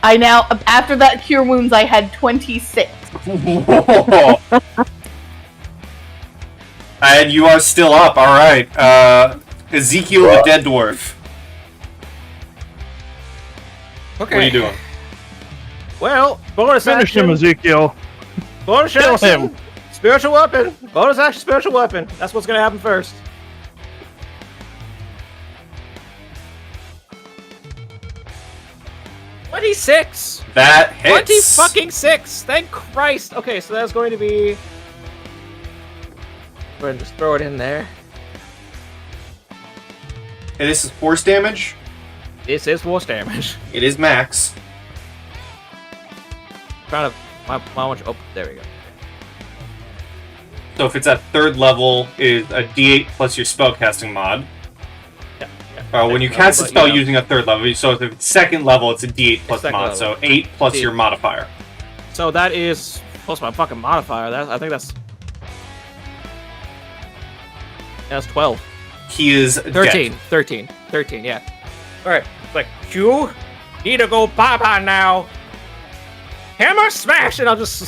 I now, after that cure wounds, I had 26. And you are still up, alright. Ezekiel the Dead Dwarf. Okay. What are you doing? Well, bonus Finish action. him, Ezekiel. Bonus Kill action. him. Spiritual weapon. Bonus action. Spiritual weapon. That's what's gonna happen first. $26. That hits. 20 Thank Christ. Okay, so that's going to be. Go ahead and just throw it in there. And this is force damage. This is force damage. It is max. Trying to. Why don't you? Oh, there we go. So if it's at 3rd level, is a D8 plus your spellcasting mod. Yeah. When you cast a But, spell you know, using a 3rd level, so if it's 2nd level, it's a D8 plus second mod, level. so 8 plus your modifier. So that is plus my fucking modifier. I think that's. That's 12. He is 13. dead. 13. Yeah. All right. It's like you need to go bye-bye now. Hammer smash, and I'll just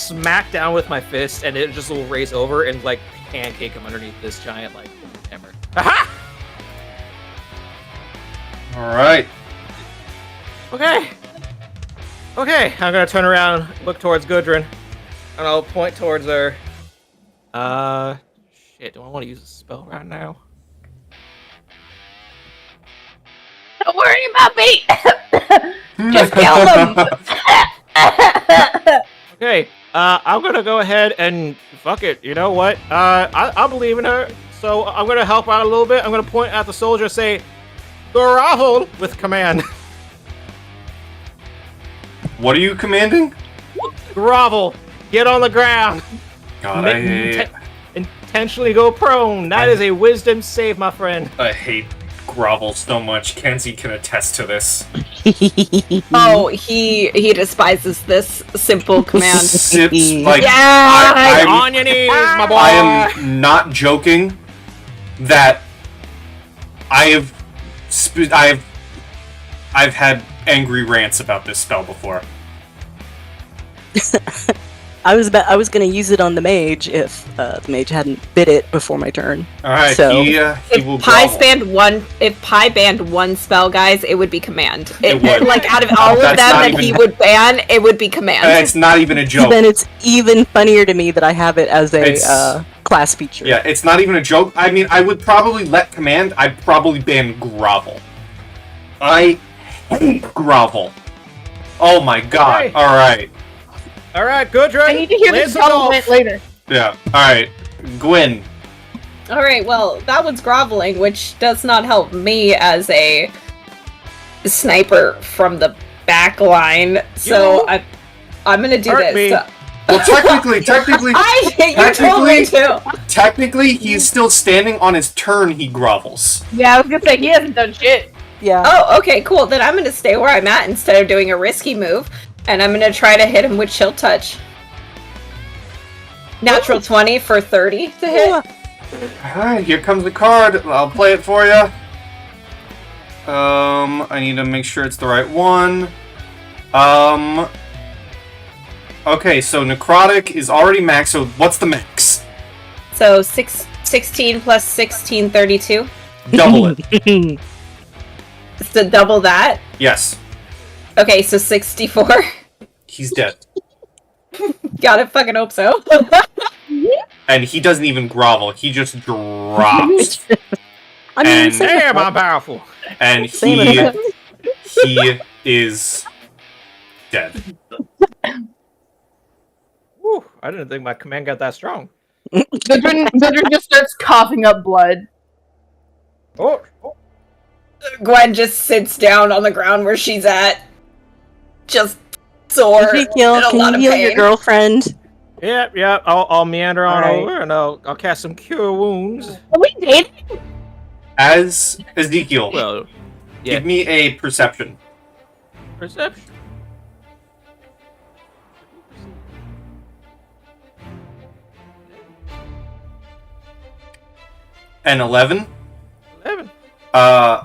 smack down with my fist, and it just will raise over and like pancake him underneath this giant like hammer. Aha! Alright. Okay. I'm gonna turn around, look towards Gudrun, and I'll point towards her. Shit. Do I want to use a spell right now? Don't worry about me. Just kill them. Okay, I'm gonna go ahead and fuck it. You know what? I believe in her, so I'm gonna help out a little bit. I'm gonna point at the soldier, and say, "Grovel" with command. What are you commanding? Grovel. Get on the ground. God, Intentionally go prone. That is a wisdom save, my friend. I hate grovel so much. Kenzie can attest to this. Oh, he despises this simple command. Sips, like, Yeah! On your knees, my boy. I am not joking that I've had angry rants about this spell before. I was gonna use it on the mage if the mage hadn't bit it before my turn. All right, So- he will If Pi grovel. banned one spell, guys, it would be command. It would. Like out of all of them That's not that he even- would ban, it would be command. It's not even a joke. Then it's even funnier to me that I have it as a It's- class feature. Yeah, it's not even a joke. I mean, I would probably let command. I'd probably ban grovel. I hate grovel. Oh my god. Hey. Alright. All right, Gudrun. I need to hear this compliment later. Yeah. Alright. Gwyn. All right, well, that was groveling, which does not help me as a sniper from the back line. So I'm gonna do Hurt this. me. So- Well, technically, you told me to. technically, he's still standing on his turn. He grovels. Yeah, I was gonna say he hasn't done shit. Yeah. Oh, okay, cool. Then I'm gonna stay where I'm at instead of doing a risky move, and I'm gonna try to hit him with Chill Touch. Natural 20 for 30 to hit. Alright, here comes the card. I'll play it for you. I need to make sure it's the right one. Okay, so Necrotic is already max, so what's the max? So 16 plus 16, 32. Double it. So double that. Yes. Okay, so 64. He's dead. Gotta fucking hope so. And he doesn't even grovel, he just drops. I mean, And- same Damn, with- I'm powerful. And Same he with- he is dead. Whew, I didn't think my command got that strong. Gudrun just starts coughing up blood. Oh, Gwen just sits down on the ground where she's at. Just sore. Ezekiel, in a can lot you of heal pain. your girlfriend? yeah. I'll meander on Alright. over and I'll cast some cure wounds. Are we dating? As Ezekiel, Well, yeah. give me a perception. Perception. An 11? 11.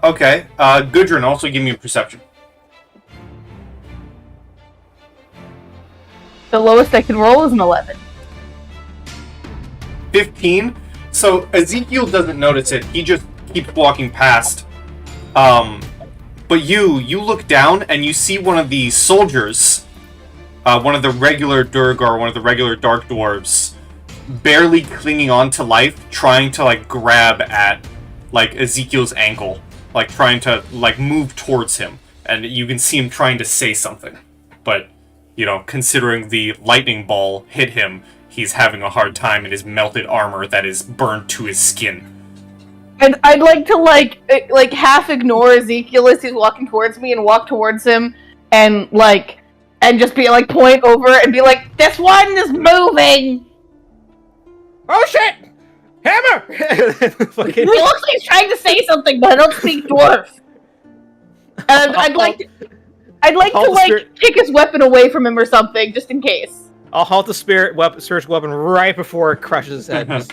Okay. Gudrun, also give me a perception. The lowest I can roll is an 11. 15. So Ezekiel doesn't notice it. He just keeps walking past. But you look down and you see one of the soldiers, one of the regular Durgar, one of the regular Dark Dwarves, barely clinging on to life, trying to like grab at like Ezekiel's ankle, like trying to like move towards him, and you can see him trying to say something, but you know, considering the lightning ball hit him, he's having a hard time in his melted armor that is burned to his skin. And I'd like to like half ignore Ezekiel as he's walking towards me and walk towards him and just be like point over and be like, this one is moving. Oh shit! Hammer! Fucking- He looks like he's trying to say something, but I don't speak dwarf. And I'd like to Hold the like spirit- kick his weapon away from him or something, just in case. I'll halt the spiritual weapon right before it crushes his head, just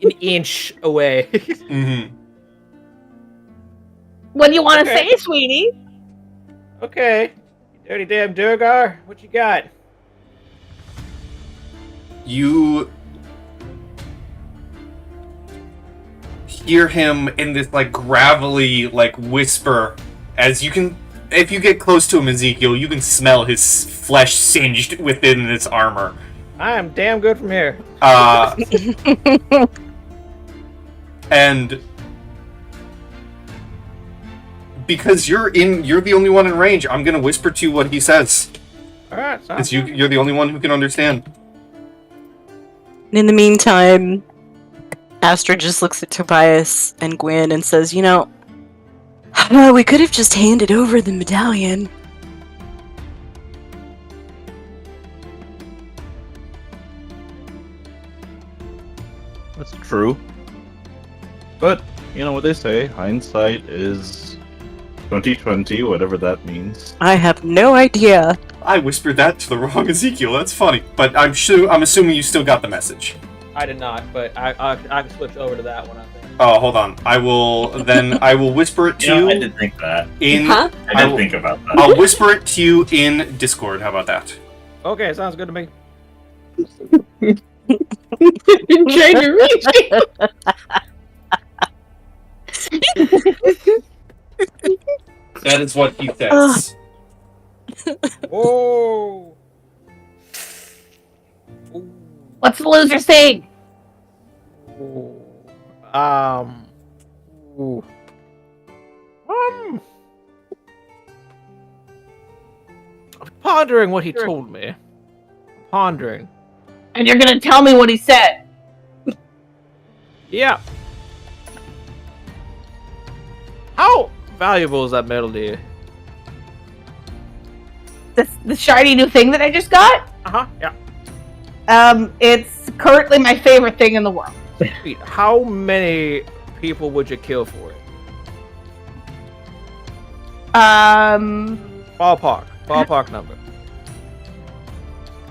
an inch away. Mm-hmm. What do you want to Okay. say, sweetie? Okay, dirty damn Durgar, what you got? You hear him in this like gravelly like whisper, as you can, if you get close to him, Ezekiel, you can smell his flesh singed within its armor. I am damn good from here. And because you're the only one in range, I'm gonna whisper to you what he says. Alright, It's you're the only one who can understand. In the meantime, Astra just looks at Tobias and Gwyn and says, you know, we could have just handed over the medallion. That's true. But you know what they say, hindsight is 2020, whatever that means. I have no idea. I whispered that to the wrong Ezekiel. That's funny, but I'm assuming you still got the message. I did not, but I can switch over to that one, I think. Oh, hold on. I will whisper it to You know, I you did think that. in. Huh? I did will- think about that. I'll whisper it to you in Discord. How about that? Okay, sounds good to me. Trying to reach you. That is what he says. Oh. What's the loser saying? Ooh. Ooh. I'm pondering what he told me. Pondering. And you're gonna tell me what he said. Yeah. How valuable is that medal to you? The shiny new thing that I just got? Yeah. It's currently my favorite thing in the world. Sweet. How many people would you kill for it? Ballpark number.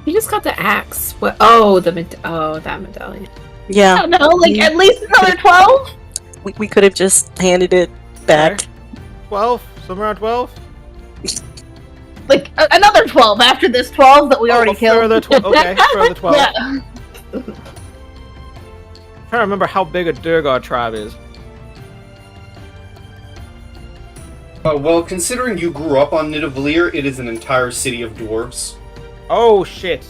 You just got the axe. What? Oh, that medallion. I Yeah, don't know, like at least another 12? we could have just handed it back. Okay. 12? Somewhere around 12? Like another 12 after this 12 that we already killed. Further 12. Okay, further 12. Yeah. I'm trying to remember how big a Durgar tribe is. Well, considering you grew up on Nidavellir, it is an entire city of dwarves. Oh shit.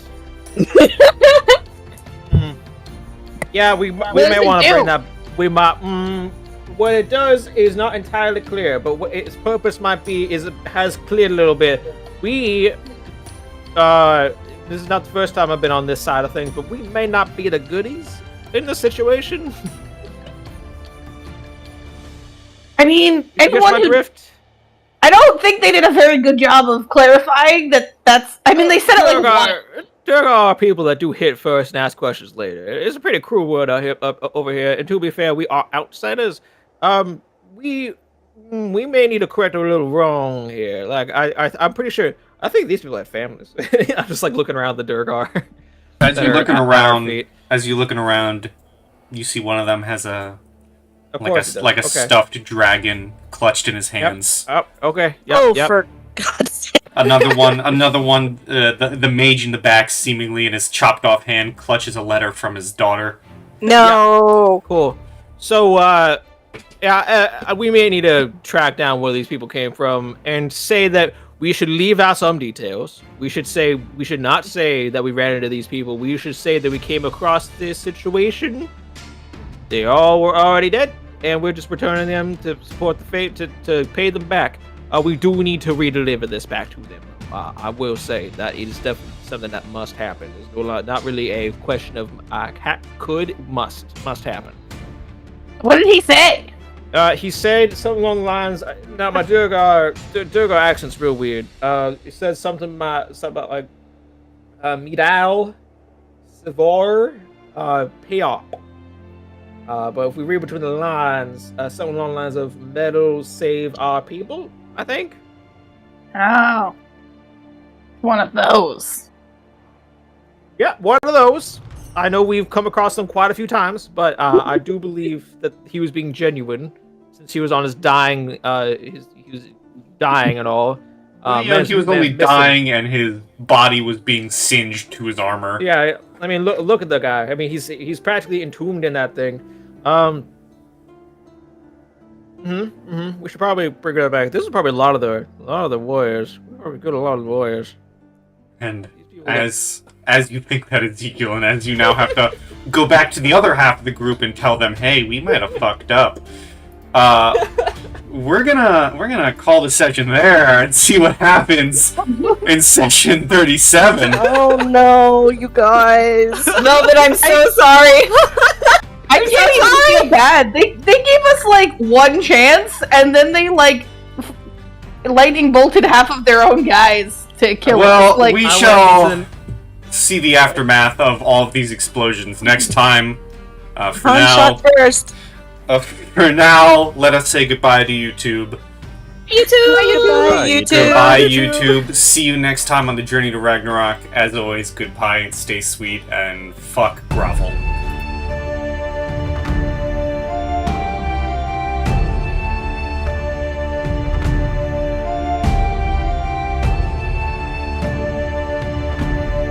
Yeah, we may does it want to do? bring that. We might. What it does is not entirely clear, but what its purpose might be is it has cleared a little bit. We, this is not the first time I've been on this side of things, but we may not be the goodies in the situation. I mean, You catch my everyone who, drift? I don't think they did a very good job of clarifying that's, I mean, they said it like once. There are people that do hit first and ask questions later. It's a pretty cruel world out here, over here. And to be fair, we are outsiders. We may need to correct a little wrong here. Like I'm pretty sure. I think these people have families. I'm just like looking around the Durgar. As you're looking around, you see one of them has a stuffed dragon clutched in his hands. Yep. Oh, okay. Yep. For God's sake. Another one, the mage in the back, seemingly in his chopped off hand, clutches a letter from his daughter. No. Cool. So, we may need to track down where these people came from and say that we should leave out some details. We should not say that we ran into these people. We should say that we came across this situation. They all were already dead, and we're just returning them to support the fate to pay them back. We do need to redeliver this back to them. I will say that it is definitely something that must happen. It's not really a question of must happen. What did he say? He said something along the lines. Now my Durgar accent's real weird. He said something about like Midal, Savor, Peop. But if we read between the lines, something along the lines of "Metal save our people." I think. Oh. One of those. Yeah, one of those. I know we've come across them quite a few times, but I do believe that he was being genuine since he was on his dying. He was dying and all. He was only dying, and his body was being singed to his armor. Yeah, I mean, look at the guy. I mean, he's practically entombed in that thing. We should probably bring it back. This is probably a lot of the warriors. We probably killed a lot of the warriors. And as you think that, Ezekiel, and as you now have to go back to the other half of the group and tell them, hey, we might have fucked up. We're gonna call the session there and see what happens in session 37. Oh no, you guys. Velvet, I'm so sorry. I can't even feel bad. They gave us like one chance, and then they like lightning bolted half of their own guys to kill Well, us. Like, we shall see the aftermath of all of these explosions next time. Shot first. For now, let us say goodbye to YouTube. Goodbye, YouTube. Goodbye, YouTube. See you next time on the journey to Ragnarok. As always, goodbye and stay sweet, and fuck Grovel.